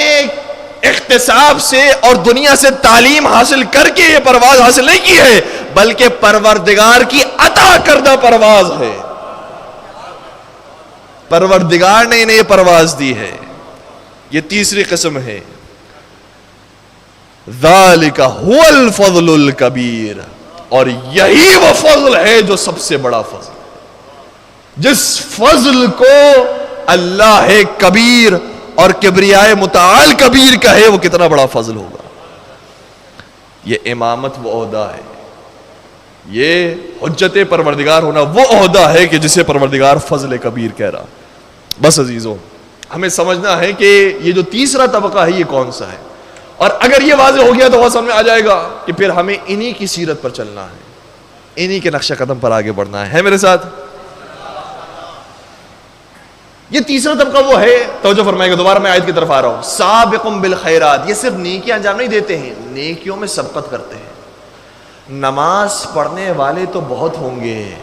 A: اختصاب سے اور دنیا سے تعلیم حاصل کر کے یہ پرواز حاصل نہیں کی ہے، بلکہ پروردگار کی عطا کردہ پرواز ہے. پروردگار نے انہیں یہ پرواز دی ہے. یہ تیسری قسم ہے. ذالک هو الفضل الکبیر. اور یہی وہ فضل ہے جو سب سے بڑا فضل. جس فضل کو اللہ کبیر اور کبریائے متعال کبیر کا ہے، وہ کتنا بڑا فضل ہوگا. یہ امامت وہ عہدہ ہے، یہ حجت پروردگار ہونا وہ عہدہ ہے کہ جسے پروردگار فضل کبیر کہہ رہا. بس عزیزوں، ہمیں سمجھنا ہے کہ یہ جو تیسرا طبقہ ہے یہ کون سا ہے. اور اگر یہ واضح ہو گیا تو وہ سمجھ میں آ جائے گا کہ پھر ہمیں انہی کی سیرت پر چلنا ہے، انہی کے نقشہ قدم پر آگے بڑھنا ہے. میرے ساتھ یہ تیسرا طبقہ وہ ہے، توجہ فرمائے گا، دوبارہ میں آیت کی طرف آ رہا ہوں. سابقٌ بالخیرات. یہ صرف نیکیاں انجام نہیں دیتے ہیں، نیکیوں میں سبقت کرتے ہیں. نماز پڑھنے والے تو بہت ہوں گے،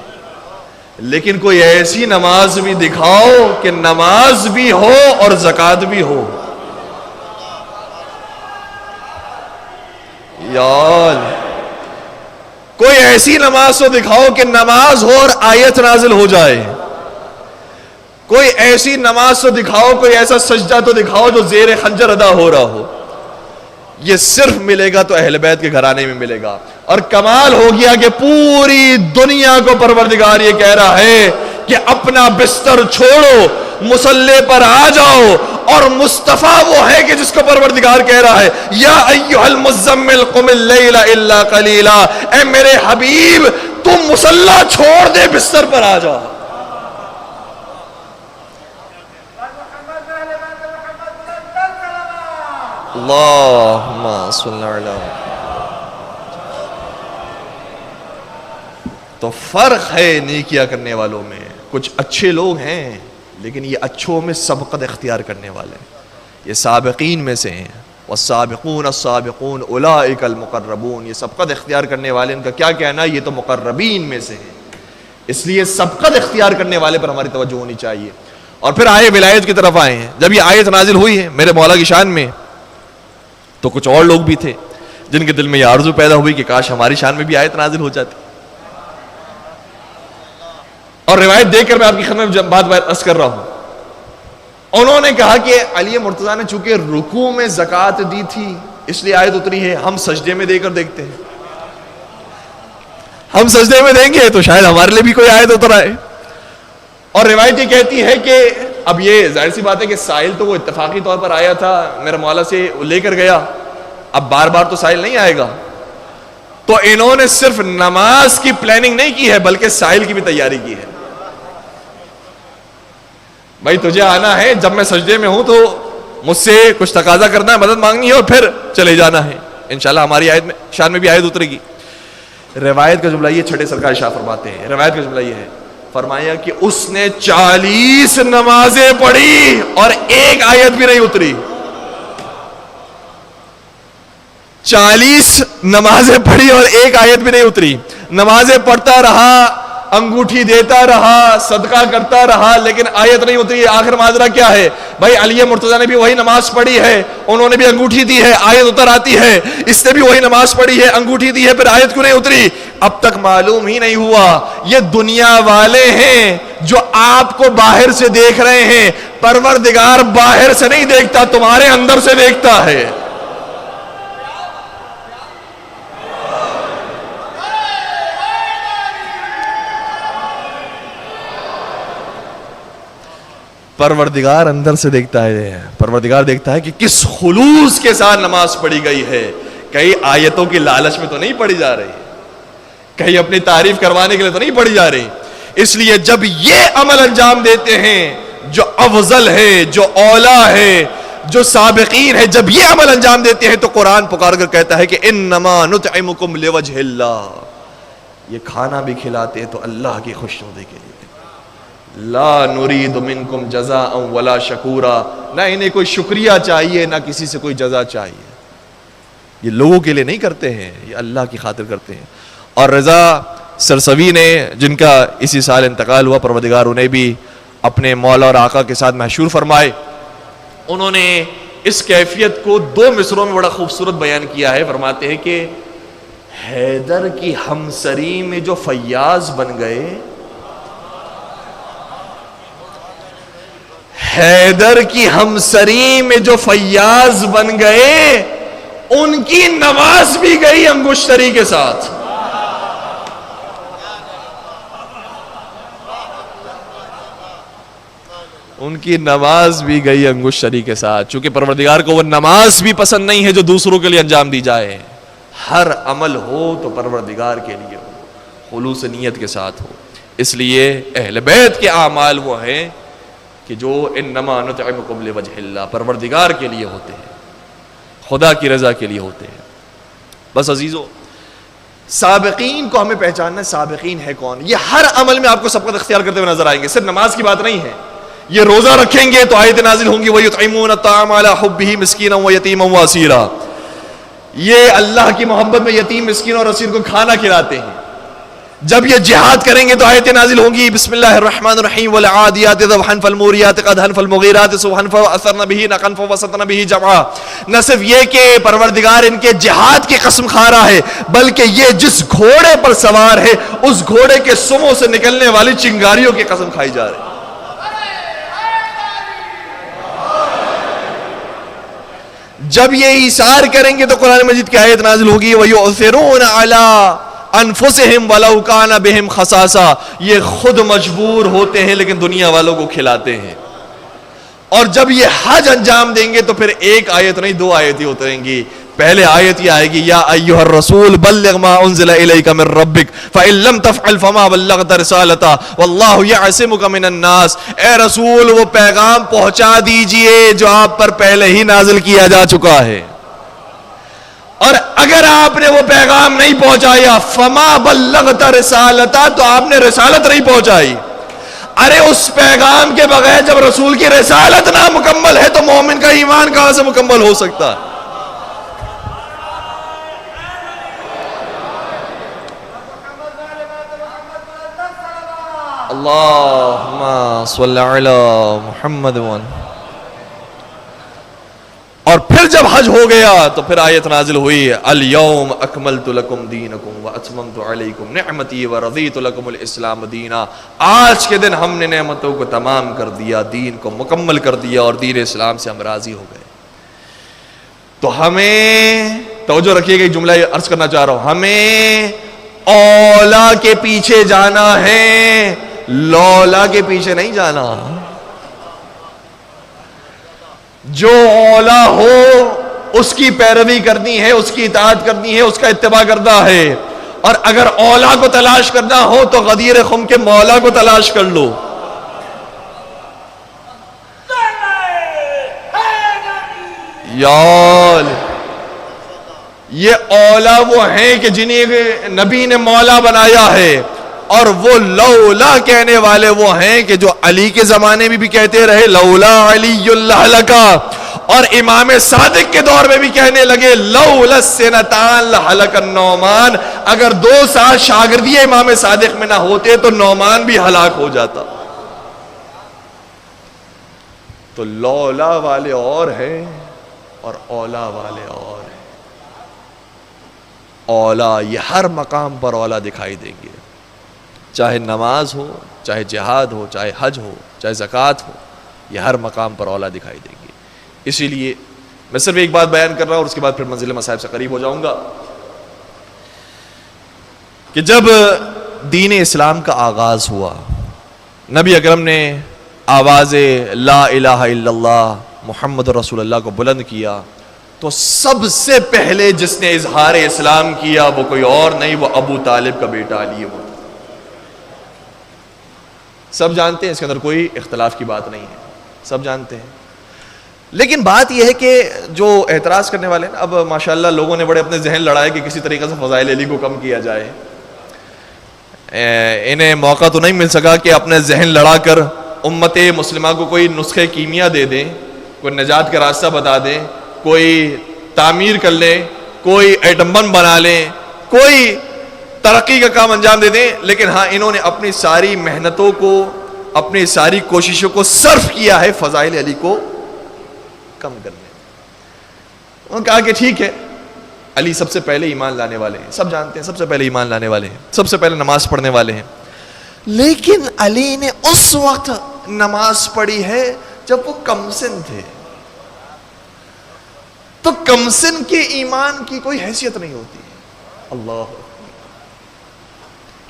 A: لیکن کوئی ایسی نماز بھی دکھاؤ کہ نماز بھی ہو اور زکات بھی ہو. یار کوئی ایسی نماز تو دکھاؤ کہ نماز ہو اور آیت نازل ہو جائے. کوئی ایسی نماز تو دکھاؤ، کوئی ایسا سجدہ تو دکھاؤ جو زیر خنجر ادا ہو رہا ہو. یہ صرف ملے گا تو اہل بیت کے گھرانے میں ملے گا. اور کمال ہو گیا کہ پوری دنیا کو پروردگار یہ کہہ رہا ہے کہ اپنا بستر چھوڑو، مصلی پر آ جاؤ. اور مصطفیٰ وہ ہے کہ جس کو پروردگار کہہ رہا ہے یا ایھا المزمل قم اللیل الا قلیلا. اے میرے حبیب، تم مصلی چھوڑ دے، بستر پر آ جاؤ. اللہم صلی اللہ علیہ. تو فرق ہے نیکیاں کرنے والوں میں. کچھ اچھے لوگ ہیں لیکن یہ اچھوں میں سبقت اختیار کرنے والے، یہ سابقین میں سے ہیں. والسابقون السابقون اولئک المقربون. یہ سبقت اختیار کرنے والے، ان کا کیا کہنا ہے، یہ تو مقربین میں سے ہیں. اس لیے سبقت اختیار کرنے والے پر ہماری توجہ ہونی چاہیے. اور پھر آئے ولایت کی طرف آئے ہیں. جب یہ آیت نازل ہوئی ہے میرے مولا کی شان میں، تو کچھ اور لوگ بھی تھے جن کے دل میں یہ آرزو پیدا ہوئی کہ کاش ہماری شان میں بھی آیت نازل ہو جاتی. اور روایت دیکھ کر میں آپ کی خدمت میں بات عرض کر رہا ہوں. انہوں نے کہا کہ علی مرتضیٰ نے چونکہ رکوع میں زکوٰۃ دی تھی اس لیے آیت اتری ہے، ہم سجدے میں دے کر دیکھتے ہیں. ہم سجدے میں دیں گے تو شاید ہمارے لیے بھی کوئی آیت اتر آئے. اور روایت یہ کہتی ہے کہ اب یہ ظاہر سی بات ہے کہ سائل تو وہ اتفاقی طور پر آیا تھا، میرے مولا سے لے کر گیا، اب بار بار تو سائل نہیں آئے گا. تو انہوں نے صرف نماز کی پلاننگ نہیں کی ہے بلکہ سائل کی بھی تیاری کی ہے. بھائی تجھے آنا ہے، جب میں سجدے میں ہوں تو مجھ سے کچھ تقاضا کرنا ہے، مدد مانگنی ہے اور پھر چلے جانا ہے. انشاءاللہ ہماری آیت میں شان میں بھی آیت اترے گی. روایت کا جملہ یہ چھٹے سرکار شاہ فرماتے ہیں، روایت کا جملہ یہ ہے، فرمایا کہ اس نے 40 نمازیں پڑھی اور ایک آیت بھی نہیں اتری. 40 نمازیں پڑھی اور ایک آیت بھی نہیں اتری. نمازیں پڑھتا رہا، انگوٹھی دیتا رہا، صدقہ کرتا رہا، لیکن آیت نہیں اتری. آخر ماجرا کیا ہے بھائی؟ علی مرتضیٰ نے بھی وہی نماز پڑھی ہے، انہوں نے بھی انگوٹھی دی ہے، آیت اتر آتی ہے. اس نے بھی وہی نماز پڑھی ہے، انگوٹھی دی ہے، پھر آیت کیوں نہیں اتری؟ اب تک معلوم ہی نہیں ہوا. یہ دنیا والے ہیں جو آپ کو باہر سے دیکھ رہے ہیں. پروردگار باہر سے نہیں دیکھتا, تمہارے اندر سے دیکھتا ہے. پروردگار اندر سے دیکھتا ہے. پروردگار دیکھتا ہے کہ کس خلوص کے ساتھ نماز پڑھی گئی ہے. کئی آیتوں کی لالچ میں تو نہیں پڑھی جا رہی, کہیں اپنی تعریف کروانے کے لیے تو نہیں پڑھی جا رہی. اس لیے جب یہ عمل انجام دیتے ہیں جو افضل ہے, جو اولا ہے, جو سابقین ہے, جب یہ عمل انجام دیتے ہیں تو قرآن پکار کر کہتا ہے کہ انما نطعمکم لوجہ اللہ, یہ کھانا بھی کھلاتے ہیں تو اللہ کی خوشنودی کے لیے. لا نرید منکم جزاء ولا شکورا, نہ انہیں کوئی شکریہ چاہیے نہ کسی سے کوئی جزا چاہیے. یہ لوگوں کے لیے نہیں کرتے ہیں, یہ اللہ کی خاطر کرتے ہیں. اور رضا سرسوی نے, جن کا اسی سال انتقال ہوا, پروردگار انہیں بھی اپنے مولا اور آقا کے ساتھ محشور فرمائے. انہوں نے اس کیفیت کو 2 مصروں میں بڑا خوبصورت بیان کیا ہے. فرماتے ہیں کہ حیدر کی ہمسری میں جو فیاض بن گئے, حیدر کی ہمسری میں جو فیاض بن گئے, ان کی نماز بھی گئی انگشتری کے ساتھ. ان کی نماز بھی گئی انگشتری کے ساتھ. چونکہ پروردگار کو وہ نماز بھی پسند نہیں ہے جو دوسروں کے لیے انجام دی جائے. ہر عمل ہو تو پروردگار کے لیے ہو, خلوص نیت کے ساتھ ہو. اس لیے اہل بیت کے اعمال وہ ہیں کہ جو انما نطعمکم لوجہ اللہ, پروردگار کے لیے ہوتے ہیں, خدا کی رضا کے لیے ہوتے ہیں. بس عزیزو, سابقین کو ہمیں پہچاننا ہے. سابقین ہے کون؟ یہ ہر عمل میں آپ کو سبقت اختیار کرتے ہوئے نظر آئیں گے. صرف نماز کی بات نہیں ہے. یہ روزہ رکھیں گے تو آیت نازل ہوں گی وَيُطْعِمُونَ الطَّعَامَ عَلَىٰ حُبِّهِ مِسْكِينًا وَيَتِيمًا وَأَسِيرًا. یہ اللہ کی محبت میں یتیم, مسکین اور اسیر کو کھانا کھلاتے ہیں. جب یہ جہاد کریں گے تو آیتیں نازل ہوں گی بسم اللہ الرحمن الرحیم والعادیات ضبحا فالموریات قدحا فالمغیرات صبحا فاثرن به نقعا فوسطن به جمعا. نہ صرف یہ کہ پروردگار ان کے جہاد کی قسم کھا رہا ہے, بلکہ یہ جس گھوڑے پر سوار ہے اس گھوڑے کے سموں سے نکلنے والی چنگاریوں کی قسم کھائی جا رہی ہے. جب یہ ایثار کریں گے تو قرآن مجید کی آیت نازل ہوگی وَيُؤْثِرُونَ عَلَىٰ انفسہم ولو کان بہم خصاصہ. یہ خود مجبور ہوتے ہیں لیکن دنیا والوں کو کھلاتے ہیں. اور جب یہ حج انجام دیں گے تو پھر ایک آیت نہیں 2 آیتیں اتریں گی. پہلے آیت یہ آئے گی یا ایھا الرسول بلغ ما انزل الیک من ربک فان لم تفعل فما بلغت رسالتہ واللہ یعصمک من الناس. اے رسول وہ پیغام پہنچا دیجئے جو آپ پر پہلے ہی نازل کیا جا چکا ہے, اور اگر آپ نے وہ پیغام نہیں پہنچایا فما بلغت رسالتہ تو آپ نے رسالت نہیں پہنچائی. ارے اس پیغام کے بغیر جب رسول کی رسالت نہ مکمل ہے تو مومن کا ایمان کہاں سے مکمل ہو سکتا ہے؟ اللہم صلی علی محمد. اور پھر جب حج ہو گیا تو پھر آیت نازل ہوئی الیوم اکملت لکم دینکم واتممت علیکم نعمتی ورضیت لکم الاسلام دینا. آج کے دن ہم نے نعمتوں کو تمام کر دیا, دین کو مکمل کر دیا اور دین اسلام سے ہم راضی ہو گئے. تو ہمیں توجہ رکھیے گا, ایک جملہ عرض کرنا چاہ رہا ہوں. ہمیں اولا کے پیچھے جانا ہے, لولا کے پیچھے نہیں جانا. جو اولا ہو اس کی پیروی کرنی ہے, اس کی اطاعت کرنی ہے, اس کا اتباع کرنا ہے. اور اگر اولا کو تلاش کرنا ہو تو غدیر خم کے مولا کو تلاش کر لو. یار یہ اولا وہ ہیں کہ جنہیں نبی نے مولا بنایا ہے, اور وہ لولا کہنے والے وہ ہیں کہ جو علی کے زمانے میں بھی کہتے رہے لولا علی اللہ لکا, اور امام صادق کے دور میں بھی کہنے لگے لولا السنتان لہلک النعمان. اگر 2 سال شاگردی امام صادق میں نہ ہوتے تو نعمان بھی ہلاک ہو جاتا. تو لولا والے اور ہیں اور اولا والے اور ہیں. اولا، یہ ہر مقام پر اولا دکھائی دیں گے، چاہے نماز ہو، چاہے جہاد ہو، چاہے حج ہو، چاہے زکوٰۃ ہو، یہ ہر مقام پر اولا دکھائی دیں گے. اسی لیے میں صرف ایک بات بیان کر رہا ہوں اور اس کے بعد پھر منزل مصائب سے قریب ہو جاؤں گا کہ جب دین اسلام کا آغاز ہوا، نبی اکرم نے آواز لا الہ الا اللہ محمد رسول اللہ کو بلند کیا، تو سب سے پہلے جس نے اظہار اسلام کیا وہ کوئی اور نہیں، وہ ابو طالب کا بیٹا علی ہے. سب جانتے ہیں، اس کے اندر کوئی اختلاف کی بات نہیں ہے، سب جانتے ہیں. لیکن بات یہ ہے کہ جو اعتراض کرنے والے ہیں، اب ماشاءاللہ لوگوں نے بڑے اپنے ذہن لڑائے کہ کسی طریقے سے فضائل علی کو کم کیا جائے. انہیں موقع تو نہیں مل سکا کہ اپنے ذہن لڑا کر امت مسلمہ کو کوئی نسخے کیمیا دے دیں، کوئی نجات کا راستہ بتا دیں، کوئی تعمیر کر لیں، کوئی ایٹم بم بنا لیں، کوئی ترقی کا کام انجام دے دیں. لیکن ہاں، انہوں نے اپنی ساری محنتوں کو، اپنی ساری کوششوں کو صرف کیا ہے فضائل علی کو کم کرنے. انہوں نے کہا کہ ٹھیک ہے، علی سب سے پہلے ایمان لانے والے ہیں، سب جانتے ہیں سب سے پہلے ایمان لانے والے ہیں، سب سے پہلے نماز پڑھنے والے ہیں. لیکن علی نے اس وقت نماز پڑھی ہے جب وہ کم سن تھے، تو کم سن کے ایمان کی کوئی حیثیت نہیں ہوتی. اللہ،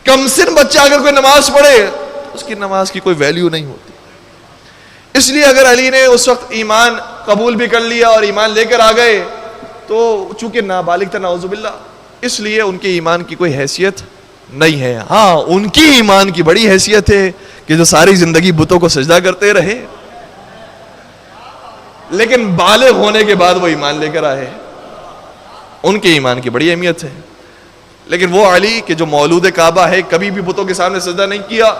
A: کم سن بچہ اگر کوئی نماز پڑھے اس کی نماز کی کوئی ویلیو نہیں ہوتی. اس لیے اگر علی نے اس وقت ایمان قبول بھی کر لیا اور ایمان لے کر آ گئے تو چونکہ نابالغ تھا نعوذ باللہ، اس لیے ان کے ایمان کی کوئی حیثیت نہیں ہے. ہاں، ان کی ایمان کی بڑی حیثیت ہے کہ جو ساری زندگی بتوں کو سجدہ کرتے رہے لیکن بالغ ہونے کے بعد وہ ایمان لے کر آئے، ان کے ایمان کی بڑی اہمیت ہے. لیکن وہ علی کہ جو مولود کعبہ ہے، کبھی بھی بتوں کے سامنے سجدہ نہیں کیا،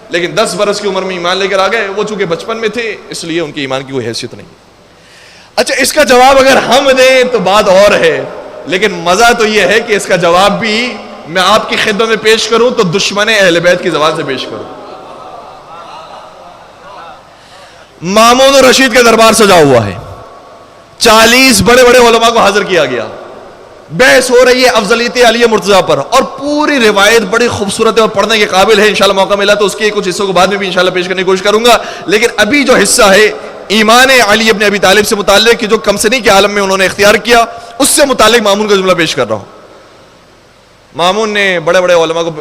A: لیکن 10 برس کی عمر میں ایمان لے کر آ گئے. وہ چونکہ بچپن میں تھے اس لیے ان کے ایمان کی کوئی حیثیت نہیں. اچھا، اس کا جواب اگر ہم دیں تو بات اور ہے، لیکن مزہ تو یہ ہے کہ اس کا جواب بھی میں آپ کی خدمت میں پیش کروں تو دشمن اہل بیت کی زبان سے پیش کروں. مامون الرشید کا دربار سجا ہوا ہے، 40 بڑے بڑے علماء کو حاضر کیا گیا، بحث ہو رہی ہے افضلیت علی مرتضیٰ پر، اور پوری روایت بڑی خوبصورت ہے اور پڑھنے کے قابل ہے. انشاءاللہ موقع ملا تو اس کے کچھ حصوں کو بعد میں بھی انشاءاللہ پیش کرنے کی کوشش کروں گا. لیکن ابھی جو حصہ ہے ایمان علی ابن ابی طالب سے متعلق کہ جو کمسنی کے عالم میں انہوں نے اختیار کیا، اس سے متعلق مامون کا جملہ پیش کر رہا ہوں. مامون نے بڑے بڑے علماء کو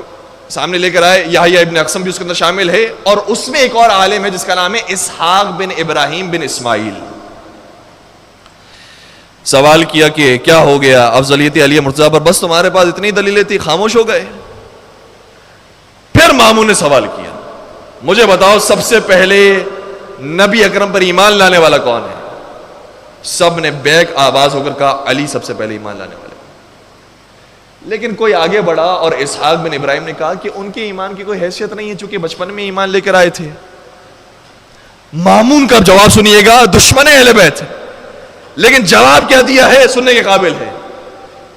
A: سامنے لے کر آئے، یحییٰ ابن اقسم بھی اس کے اندر شامل ہے، اور اس میں ایک اور عالم ہے جس کا نام ہے اسحاق بن ابراہیم بن اسماعیل. سوال کیا کہ کیا ہو گیا افضلیت علی مرتضیٰ پر، بس تمہارے پاس اتنی دلیلیں تھی، خاموش ہو گئے؟ پھر مامون نے سوال کیا، مجھے بتاؤ سب سے پہلے نبی اکرم پر ایمان لانے والا کون ہے؟ سب نے بیک آواز ہو کر کہا علی سب سے پہلے ایمان لانے والے. لیکن کوئی آگے بڑھا اور اسحاق بن ابراہیم نے کہا کہ ان کے ایمان کی کوئی حیثیت نہیں ہے چونکہ بچپن میں ایمان لے کر آئے تھے. مامون کا جواب سنیے گا، دشمن اہل بیت، لیکن جواب کیا دیا ہے سننے کے قابل ہے.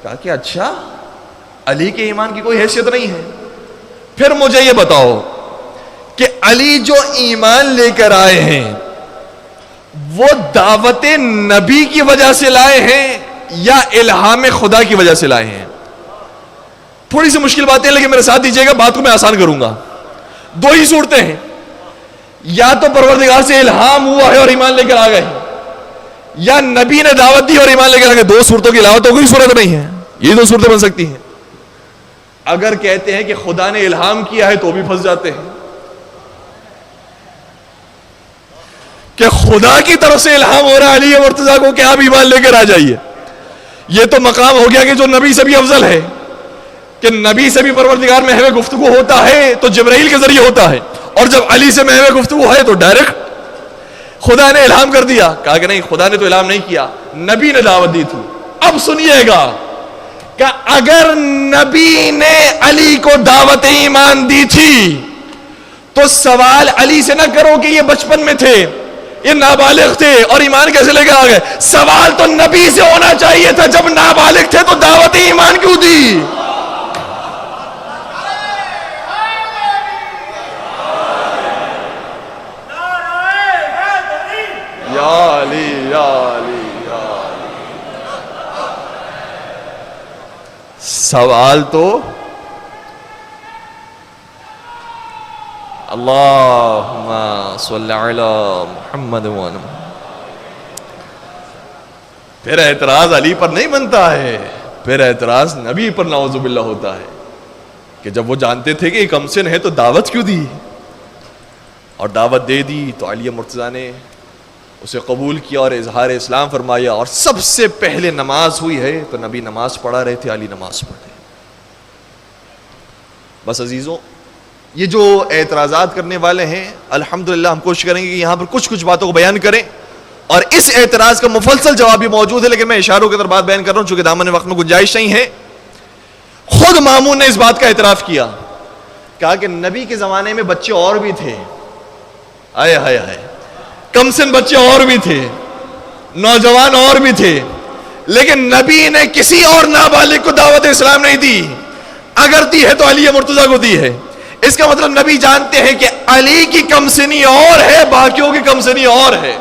A: کہا کہ اچھا، علی کے ایمان کی کوئی حیثیت نہیں ہے. پھر مجھے یہ بتاؤ کہ علی جو ایمان لے کر آئے ہیں وہ دعوت نبی کی وجہ سے لائے ہیں یا الہام خدا کی وجہ سے لائے ہیں؟ تھوڑی سی مشکل باتیں لیکن میرے ساتھ دیجیے گا، بات کو میں آسان کروں گا. دو ہی صورتیں ہیں، یا تو پروردگار سے الہام ہوا ہے اور ایمان لے کر آ گئے، یا نبی نے دعوت دی اور ایمان لے کر آ گئے. دو صورتوں کے علاوہ تو کوئی صورت نہیں ہے، یہ دو صورتیں بن سکتی ہیں. اگر کہتے ہیں کہ خدا نے الہام کیا ہے تو بھی پھنس جاتے ہیں کہ خدا کی طرف سے الہام ہو رہا ہے علی مرتضیٰ کو کہ آپ ایمان لے کر آ جائیے. یہ تو مقام ہو گیا کہ جو نبی سے بھی افضل ہے، کہ نبی سے بھی پروردگار میں محو گفتگو ہوتا ہے تو جبرائیل کے ذریعے ہوتا ہے، اور جب علی سے محو گفتگو ہے تو ڈائریکٹ خدا نے الہام کر دیا. کہا کہ نہیں، خدا نے تو الہام نہیں کیا، نبی نے دعوت دی تھی. اب سنیے گا کہ اگر نبی نے علی کو دعوت ایمان دی تھی تو سوال علی سے نہ کرو کہ یہ بچپن میں تھے، یہ نابالغ تھے اور ایمان کیسے لے کر آ گئے. سوال تو نبی سے ہونا چاہیے تھا، جب نابالغ تھے تو دعوت ایمان کیوں دی؟ یا علی یا علی یا علی. سوال تو اللہم صلی علی محمد وآلہ محمد. پھر اعتراض علی پر نہیں بنتا ہے، پھر اعتراض نبی پر نعوذ باللہ ہوتا ہے کہ جب وہ جانتے تھے کہ یہ کم سن ہے تو دعوت کیوں دی، اور دعوت دے دی تو علی مرتضیٰ نے اسے قبول کیا اور اظہار اسلام فرمایا. اور سب سے پہلے نماز ہوئی ہے تو نبی نماز پڑھا رہے تھے، علی نماز پڑھ رہے. بس عزیزوں، یہ جو اعتراضات کرنے والے ہیں الحمدللہ ہم کوشش کریں گے کہ یہاں پر کچھ باتوں کو بیان کریں، اور اس اعتراض کا مفصل جواب بھی موجود ہے، لیکن میں اشاروں کے طرف بات بیان کر رہا ہوں چونکہ دامن وقت میں گنجائش نہیں ہے. خود مامون نے اس بات کا اعتراف کیا، کہا کہ نبی کے زمانے میں بچے اور بھی تھے، آئے ہائے ہائے، کم سن بچے اور بھی تھے، نوجوان اور بھی تھے، لیکن نبی نے کسی اور نابالغ کو دعوت اسلام نہیں دی. اگر دی ہے تو علی مرتضیٰ کو دی ہے. اس کا مطلب نبی جانتے ہیں کہ علی کی کم سنی اور ہے، باقیوں کی کم سنی اور ہے.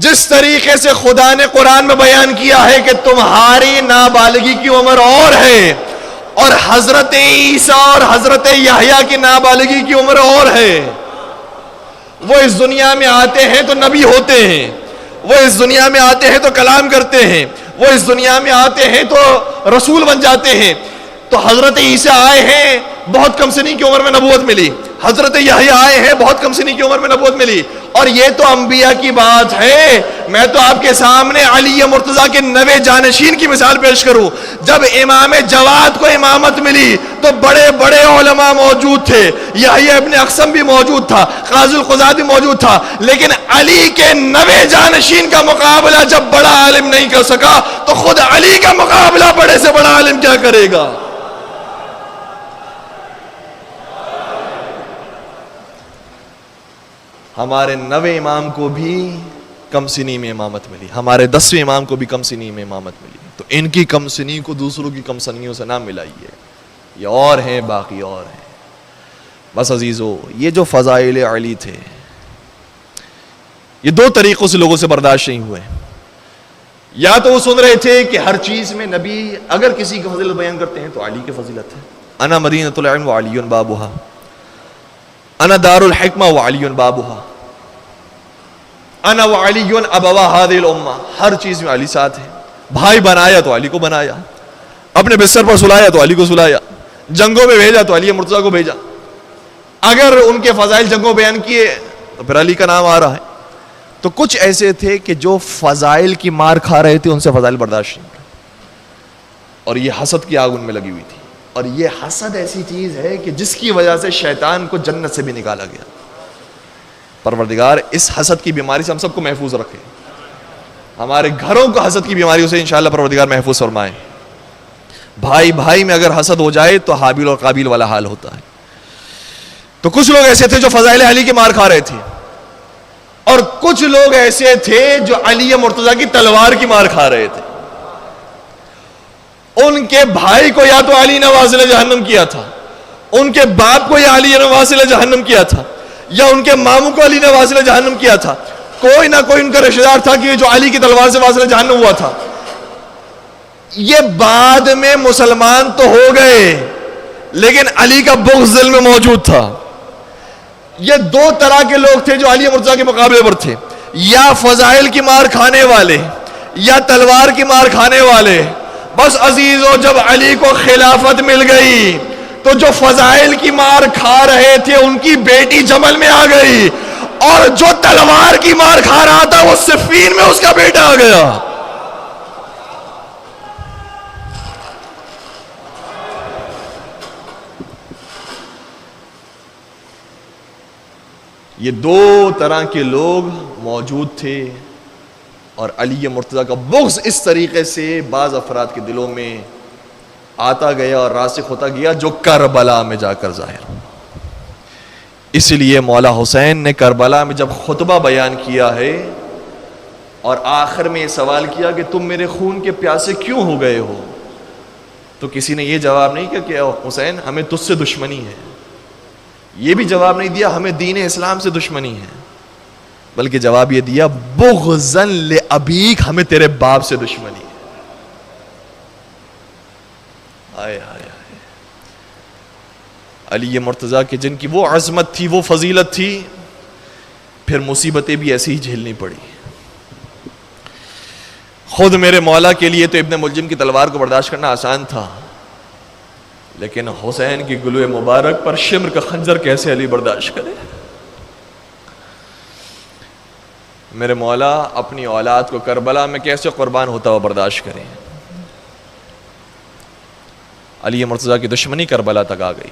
A: جس طریقے سے خدا نے قرآن میں بیان کیا ہے کہ تمہاری نابالغی کی عمر اور ہے، اور حضرت عیسیٰ اور حضرت یحییٰ کی نابالغی کی عمر اور ہے. وہ اس دنیا میں آتے ہیں تو نبی ہوتے ہیں، وہ اس دنیا میں آتے ہیں تو کلام کرتے ہیں، وہ اس دنیا میں آتے ہیں تو رسول بن جاتے ہیں. تو حضرت عیسیٰ آئے ہیں، بہت کم سنی کی عمر میں نبوت ملی. حضرت یحییٰ آئے ہیں، بہت کم سنی کی عمر میں نبوت ملی. اور یہ تو انبیاء کی بات ہے. میں تو آپ کے سامنے علی مرتضیٰ کے 90 جانشین کی مثال پیش کروں. جب امام جواد کو امامت ملی تو بڑے بڑے علماء موجود تھے، یحییٰ ابن اقسم بھی موجود تھا، قاضی القضات بھی موجود تھا، لیکن علی کے 90 جانشین کا مقابلہ جب بڑا عالم نہیں کر سکا تو خود علی کا مقابلہ بڑے سے بڑا عالم کیا کرے گا. ہمارے 90 امام کو بھی کم سنی میں امامت ملی، ہمارے 10ویں امام کو بھی کم سنی میں امامت ملی. تو ان کی کم سنی کو دوسروں کی کم سنیوں سے نہ ملائیے، یہ اور ہیں، باقی اور ہیں. بس عزیزو، یہ جو فضائل علی تھے یہ 2 طریقوں سے لوگوں سے برداشت نہیں ہوئے. یا تو وہ سن رہے تھے کہ ہر چیز میں نبی اگر کسی کی فضیلت بیان کرتے ہیں تو علی کی فضیلت ہے، انا مدینۃ العلم وعلی بابھا، انا دار الحکمہ وعلی بابھا، انا وعلی ابوا هذه الامہ. ہر چیز میں علی ساتھ ہے. بھائی بنایا تو علی کو بنایا، اپنے بستر پر سلایا تو علی کو سلایا، جنگوں میں بھیجا تو علی مرتضیٰ کو بھیجا. اگر ان کے فضائل جنگوں بیان کیے تو پھر علی کا نام آ رہا ہے. تو کچھ ایسے تھے کہ جو فضائل کی مار کھا رہے تھے، ان سے فضائل برداشت نہیں، اور یہ حسد کی آگ ان میں لگی ہوئی تھی. اور یہ حسد ایسی چیز ہے کہ جس کی وجہ سے شیطان کو جنت سے بھی نکالا گیا. پروردگار اس حسد کی بیماری سے ہم سب کو محفوظ رکھے، ہمارے گھروں کو حسد کی بیماریوں سے انشاءاللہ پروردگار محفوظ فرمائے. بھائی بھائی میں اگر حسد ہو جائے تو حابیل اور قابیل والا حال ہوتا ہے. تو کچھ لوگ ایسے تھے جو فضائل علی کی مار کھا رہے تھے، اور کچھ لوگ ایسے تھے جو علی مرتضیٰ کی تلوار کی مار کھا رہے تھے. ان کے بھائی کو یا تو علی نے واصل جہنم کیا تھا، ان کے باپ کو یا علی نے واصل جہنم کیا تھا، یا ان کے ماموں کو علی نے واصل جہنم کیا تھا. کوئی نہ کوئی ان کا رشتہ دار تھا کہ جو علی کی تلوار سے واصل جہنم ہوا تھا. یہ بعد میں مسلمان تو ہو گئے لیکن علی کا بغض دل میں موجود تھا. یہ 2 طرح کے لوگ تھے جو علی مرتضیٰ کے مقابلے پر تھے، یا فضائل کی مار کھانے والے یا تلوار کی مار کھانے والے. بس عزیزو، جب علی کو خلافت مل گئی تو جو فضائل کی مار کھا رہے تھے ان کی بیٹی جمل میں آ گئی، اور جو تلوار کی مار کھا رہا تھا وہ صفین میں اس کا بیٹا آ گیا. یہ 2 طرح کے لوگ موجود تھے، اور علی مرتضیٰ کا بغض اس طریقے سے بعض افراد کے دلوں میں آتا گیا اور راسخ ہوتا گیا جو کربلا میں جا کر ظاہر. اس لیے مولا حسین نے کربلا میں جب خطبہ بیان کیا ہے اور آخر میں یہ سوال کیا کہ تم میرے خون کے پیاسے کیوں ہو گئے ہو، تو کسی نے یہ جواب نہیں کیا کہ حسین ہمیں تجھ سے دشمنی ہے، یہ بھی جواب نہیں دیا ہمیں دین اسلام سے دشمنی ہے. بلکہ جواب یہ دیا بغضاً لأبیک، ہمیں تیرے باپ سے دشمنی ہے. آئے آئے آئے علی مرتضیٰ کے جن کی وہ عظمت تھی، وہ فضیلت تھی، پھر مصیبتیں بھی ایسی ہی جھیلنی پڑی. خود میرے مولا کے لیے تو ابن ملجم کی تلوار کو برداشت کرنا آسان تھا، لیکن حسین کی گلوئے مبارک پر شمر کا خنجر کیسے علی برداشت کرے؟ میرے مولا اپنی اولاد کو کربلا میں کیسے قربان ہوتا ہوا برداشت کریں؟ علی مرتضیٰ کی دشمنی کربلا تک آ گئی.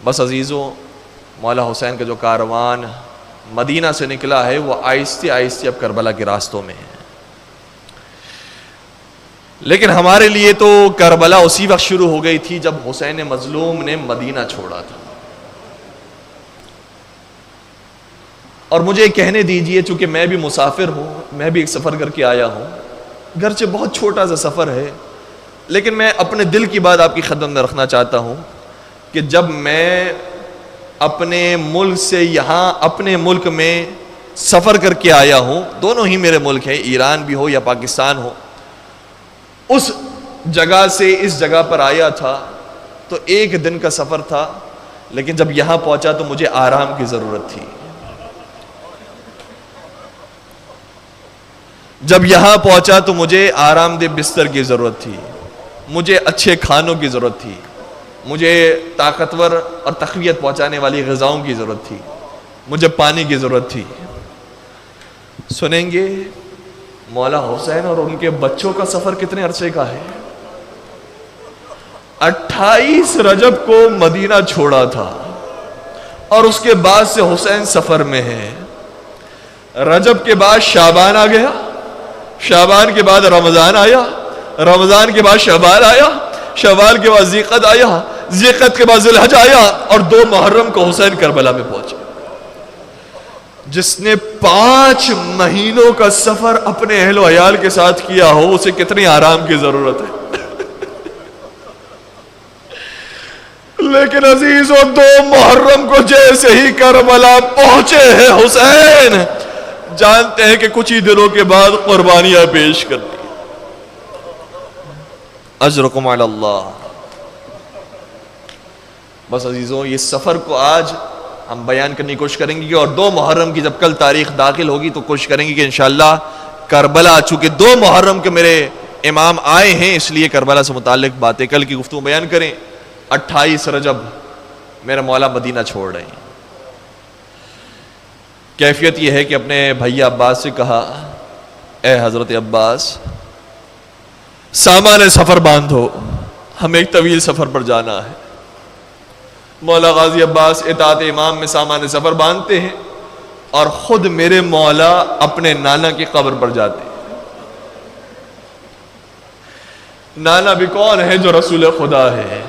A: بس عزیزوں، مولا حسین کا جو کاروان مدینہ سے نکلا ہے وہ آہستہ آہستہ اب کربلا کے راستوں میں ہے. لیکن ہمارے لیے تو کربلا اسی وقت شروع ہو گئی تھی جب حسین مظلوم نے مدینہ چھوڑا تھا. اور مجھے کہنے دیجئے، چونکہ میں بھی مسافر ہوں، میں بھی ایک سفر کر کے آیا ہوں، گرچہ بہت چھوٹا سا سفر ہے، لیکن میں اپنے دل کی بات آپ کی خدمت میں رکھنا چاہتا ہوں کہ جب میں اپنے ملک سے یہاں اپنے ملک میں سفر کر کے آیا ہوں، دونوں ہی میرے ملک ہیں، ایران بھی ہو یا پاکستان ہو، اس جگہ سے اس جگہ پر آیا تھا تو ایک دن کا سفر تھا، لیکن جب یہاں پہنچا تو مجھے آرام کی ضرورت تھی. جب یہاں پہنچا تو مجھے آرام دہ بستر کی ضرورت تھی، مجھے اچھے کھانوں کی ضرورت تھی، مجھے طاقتور اور تقویت پہنچانے والی غذاؤں کی ضرورت تھی، مجھے پانی کی ضرورت تھی. سنیں گے مولا حسین اور ان کے بچوں کا سفر کتنے عرصے کا ہے؟ 28 رجب کو مدینہ چھوڑا تھا اور اس کے بعد سے حسین سفر میں ہے. رجب کے بعد شعبان آ گیا، شعبان کے بعد رمضان آیا، رمضان کے بعد شعبان آیا، شعبان کے بعد ذیقعد آیا، ذیقعد کے بعد ذوالحج آیا، اور 2 محرم کو حسین کربلا میں پہنچے. جس نے 5 مہینوں کا سفر اپنے اہل و عیال کے ساتھ کیا ہو، اسے کتنی آرام کی ضرورت ہے. لیکن عزیزوں، 2 محرم کو جیسے ہی کربلا پہنچے ہیں حسین، جانتے ہیں کہ کچھ ہی دنوں کے بعد قربانیاں پیش کرنی. اجرکم علی اللہ. بس عزیزوں، یہ سفر کو آج ہم بیان کرنے کی کوشش کریں گے، اور 2 محرم کی جب کل تاریخ داخل ہوگی تو کوشش کریں گے کہ انشاءاللہ کربلا، چونکہ 2 محرم کے میرے امام آئے ہیں، اس لیے کربلا سے متعلق باتیں کل کی گفتگو بیان کریں. 28 رجب میرا مولا مدینہ چھوڑ رہے ہیں. کیفیت یہ ہے کہ اپنے بھائی عباس سے کہا، اے حضرت عباس، سامان سفر باندھو، ہمیں ایک طویل سفر پر جانا ہے. مولا غازی عباس اطاعت امام میں سامان سفر باندھتے ہیں اور خود میرے مولا اپنے نانا کی قبر پر جاتے ہیں. نانا بھی کون ہے؟ جو رسول خدا ہے،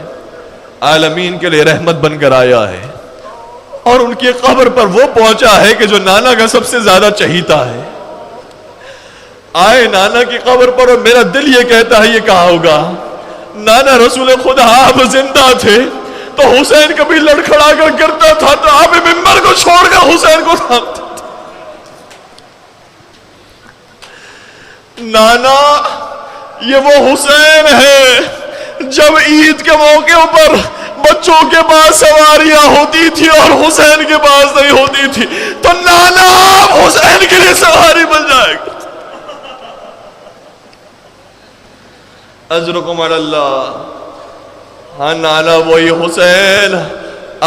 A: عالمین کے لیے رحمت بن کر آیا ہے، اور ان کی قبر پر وہ پہنچا ہے کہ جو نانا کا سب سے زیادہ چہیتا ہے. آئے نانا کی قبر پر، اور میرا دل یہ کہتا ہے یہ کہا ہوگا نانا رسول خدا آپ زندہ تھے تو حسین کبھی لڑکھڑا کر گرتا تھا تو آپ ممبر کو چھوڑ کر حسین کو تھامتے تھے. نانا یہ وہ حسین ہے جب عید کے موقع پر بچوں کے پاس سواریاں ہوتی تھی اور حسین کے پاس نہیں ہوتی تھی، تو نانا آپ حسین کے لیے سواری بن جائے گا. اجرکم علی اللہ. ہاں نانا وہی حسین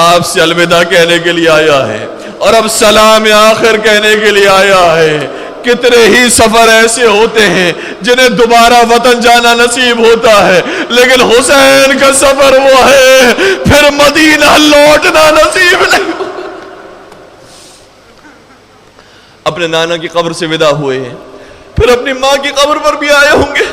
A: آپ سے الوداع کہنے کے لیے آیا ہے، اور اب سلام آخر کہنے کے لیے آیا ہے. کتنے ہی سفر ایسے ہوتے ہیں جنہیں دوبارہ وطن جانا نصیب ہوتا ہے، لیکن حسین کا سفر وہ ہے پھر مدینہ لوٹنا نصیب نہیں. اپنے نانا کی قبر سے ودا ہوئے، پھر اپنی ماں کی قبر پر بھی آئے ہوں گے،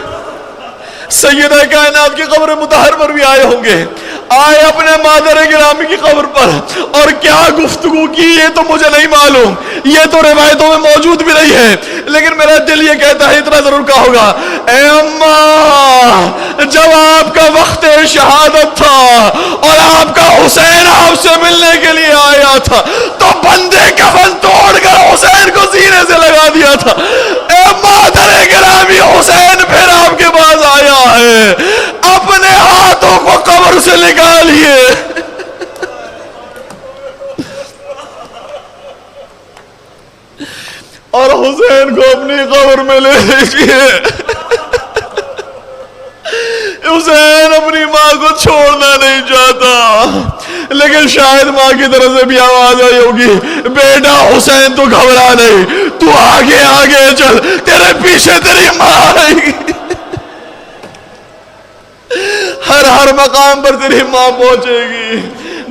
A: سیدہ کائنات کی قبر مطہر پر بھی آئے ہوں گے، آئے اپنے مادر گرامی کی قبر پر، اور کیا گفتگو کی یہ تو مجھے نہیں معلوم، یہ تو روایتوں میں موجود بھی نہیں ہے، لیکن میرا دل یہ کہتا ہے اتنا ضرور کہا ہوگا، اے اماں جب آپ کا وقت شہادت تھا اور آپ کا حسین آپ سے ملنے کے لیے آیا تھا تو بندے کفن توڑ کر حسین کو سینے تھا. اے مادر گرامی حسین پھر آپ کے پاس آیا ہے, اپنے ہاتھوں کو قبر سے نکالیے. اور حسین کو اپنی قبر میں لے لیجیے. حسین اپنی ماں کو چھوڑنا نہیں چاہتا, لیکن شاید ماں کی طرف سے بھی آواز آئی ہوگی, بیٹا حسین تو گھبرا نہیں, تو آگے آگے چل, تیرے پیچھے تیری ماں آئے گی. ہر مقام پر تیری ماں پہنچے گی.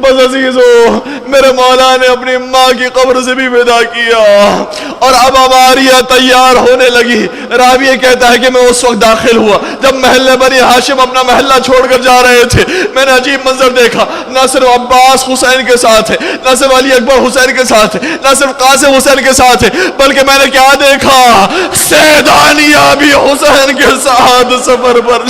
A: بس عزیزو, میرے مولا نے اپنی ماں کی قبر سے بھی ودا کیا, اور اب عماریہ تیار ہونے لگی. راوی کہتا ہے کہ میں اس وقت داخل ہوا جب محلے بنی ہاشم اپنا محلہ چھوڑ کر جا رہے تھے. میں نے عجیب منظر دیکھا, نہ صرف عباس حسین کے ساتھ ہے, نہ صرف علی اکبر حسین کے ساتھ ہے, نہ صرف قاسم حسین کے ساتھ ہے, بلکہ میں نے کیا دیکھا, سیدانیہ بھی حسین کے ساتھ سفر پر.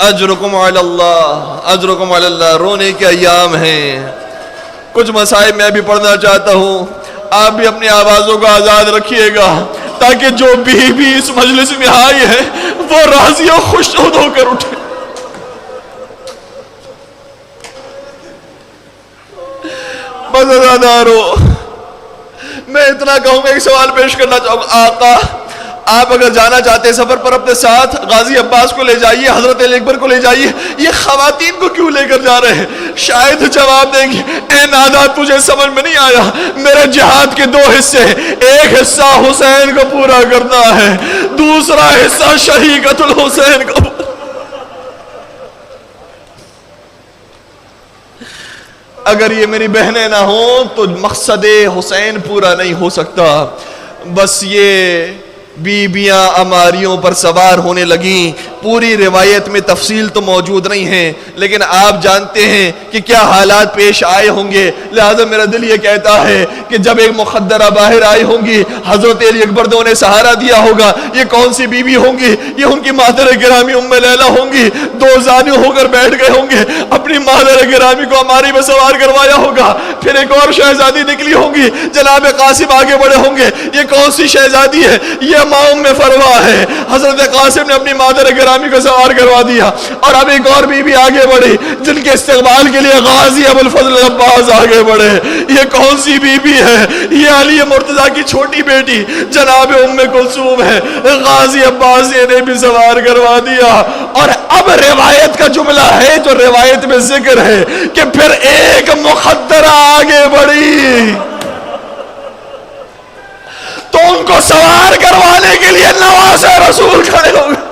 A: اجرکم علی اللہ, اجرکم علی اللہ. رونے کے ایام ہیں. کچھ مسائل میں بھی پڑھنا چاہتا ہوں, آپ بھی اپنی آوازوں کو آزاد رکھیے گا تاکہ جو بھی اس مجلس میں آئی ہے وہ راضی و خوش ہو کر اٹھے. بس ازادارو, میں اتنا کہوں گا, ایک سوال پیش کرنا چاہوں گا. آقا آپ اگر جانا چاہتے ہیں سفر پر اپنے ساتھ, غازی عباس کو لے جائیے, حضرت علی اکبر کو لے جائیے, یہ خواتین کو کیوں لے کر جا رہے ہیں؟ شاید جواب دیں گے, اے نادات تجھے سمجھ میں نہیں آیا, میرے جہاد کے دو حصے, ایک حصہ حسین کو پورا کرنا ہے, دوسرا حصہ شہیقۃ الحسین کو. اگر یہ میری بہنیں نہ ہوں تو مقصد حسین پورا نہیں ہو سکتا. بس یہ بیبیاں اماریوں پر سوار ہونے لگیں. پوری روایت میں تفصیل تو موجود نہیں ہے, لیکن آپ جانتے ہیں کہ کیا حالات پیش آئے ہوں گے. لہذا میرا دل یہ کہتا ہے کہ جب ایک مخدرہ باہر آئی ہوں گی, حضرت علی اکبر نے انہیں سہارا دیا ہوگا. یہ کون سی بیوی ہوں گی؟ یہ ان کی مادر گرامی ام لیلہ ہوں گی. دو زانی ہو کر بیٹھ گئے ہوں گے, اپنی مادر گرامی کو اماری میں سوار کروایا ہوگا. پھر ایک اور شہزادی نکلی ہوں گی, جناب قاسم آگے بڑھے ہوں گے. یہ کون سی شہزادی ہے؟ یہ ماں ام فروا ہے. حضرت قاسم نے اپنی مادر گرامی کو سوار کروا دیا, اور اب ایک اور بیوی آگے بڑھی جن کے استقبال کے لیے غازی ابوالفضل عباس آگے بڑھے. یہ کون سی بیوی ہے؟ یہ علی مرتضیٰ کی چھوٹی بیٹی جناب ام کلثوم ہے. غازی عباس نے بھی سوار کروا دیا. اور اب روایت کا جملہ ہے جو روایت میں ذکر ہے کہ پھر ایک مخدرہ آگے بڑھی تو ان کو سوار کروانے کے لیے نواز رسول کھڑے ہو گئے,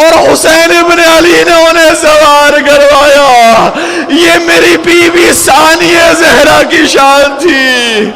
A: اور حسین ابن علی نے انہیں سوار کروایا. یہ میری بیوی ثانیہ زہرا کی شان تھی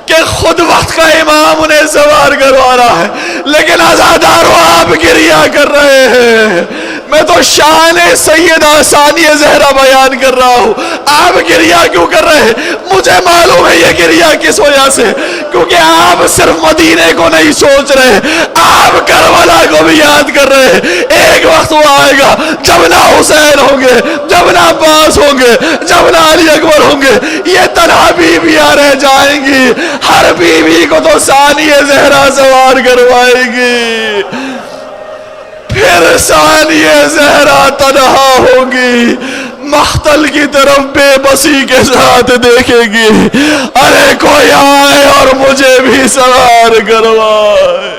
A: کہ خود وقت کا امام انہیں سوار کروا رہا ہے, لیکن عزادارو آپ گریہ کر رہے ہیں. میں تو شان سیدہ ثانیہ زہرا بیان کر رہا ہوں, آپ گریہ کیوں کر رہے ہیں؟ مجھے معلوم ہے یہ گریہ کس وجہ سے, کیونکہ آپ صرف مدینے کو نہیں سوچ رہے, آپ کربلا کو بھی یاد کر رہے ہیں. ایک وقت وہ آئے گا جب نہ حسین ہوں گے, جب نہ عباس ہوں گے, جب نہ علی اکبر ہوں گے, یہ تنہا بیویاں رہ جائیں گی. ہر بیوی کو تو ثانیہ زہرا سوار کروائے گی. پھر ثانیہ زہرا تنہا ہوگی, مختل کی طرف بے بسی کے ساتھ دیکھے گی, ارے کوئی آئے اور مجھے بھی سوار کروائے.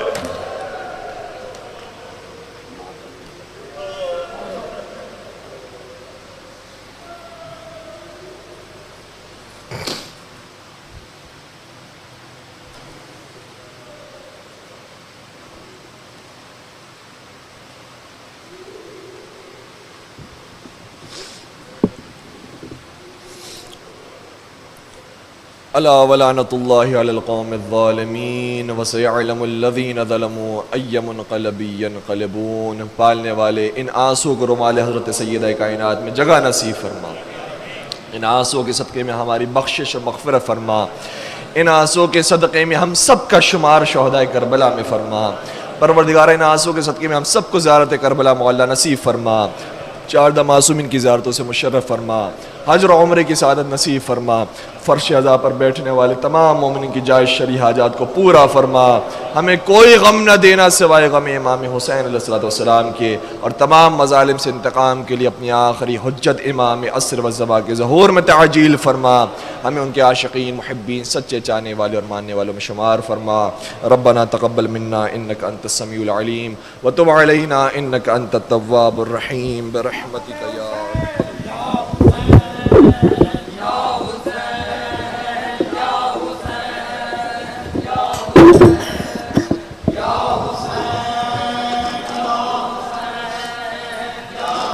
A: الا ولعنۃ اللہ علی القوم الظالمین وسیعلم الذین ظلموا ای منقلب ینقلبون. پالنے والے ان آنسو کو رومال حضرت سیدہ کائنات میں جگہ نصیب فرما, ان آنسو کے صدقے میں ہماری بخشش و مغفرت فرما, ان آنسو کے صدقے میں ہم سب کا شمار شہدائے کربلا میں فرما. پروردگار ان آنسو کے صدقے میں ہم سب کو زیارت کربلا مولا نصیب فرما.
B: چاردہ معصومین کی زیارتوں سے مشرف فرما، حج و عمرے کی سعادت نصیب فرما، فرش عزا پر بیٹھنے والے تمام مومنین کی جائز شرعی حاجات کو پورا فرما، ہمیں کوئی غم نہ دینا سوائے غم امام حسین علیہ السلام کے، اور تمام مظالم سے انتقام کے لیے اپنی آخری حجت امام عصر والزمان کے ظہور میں تعجیل فرما، ہمیں ان کے عاشقین محبین سچے چاہنے والے اور ماننے والوں میں شمار فرما۔ ربنا تقبل منا انک انت السمیع العلیم وتب علینا انک انت التواب الرحیم برحمتک یا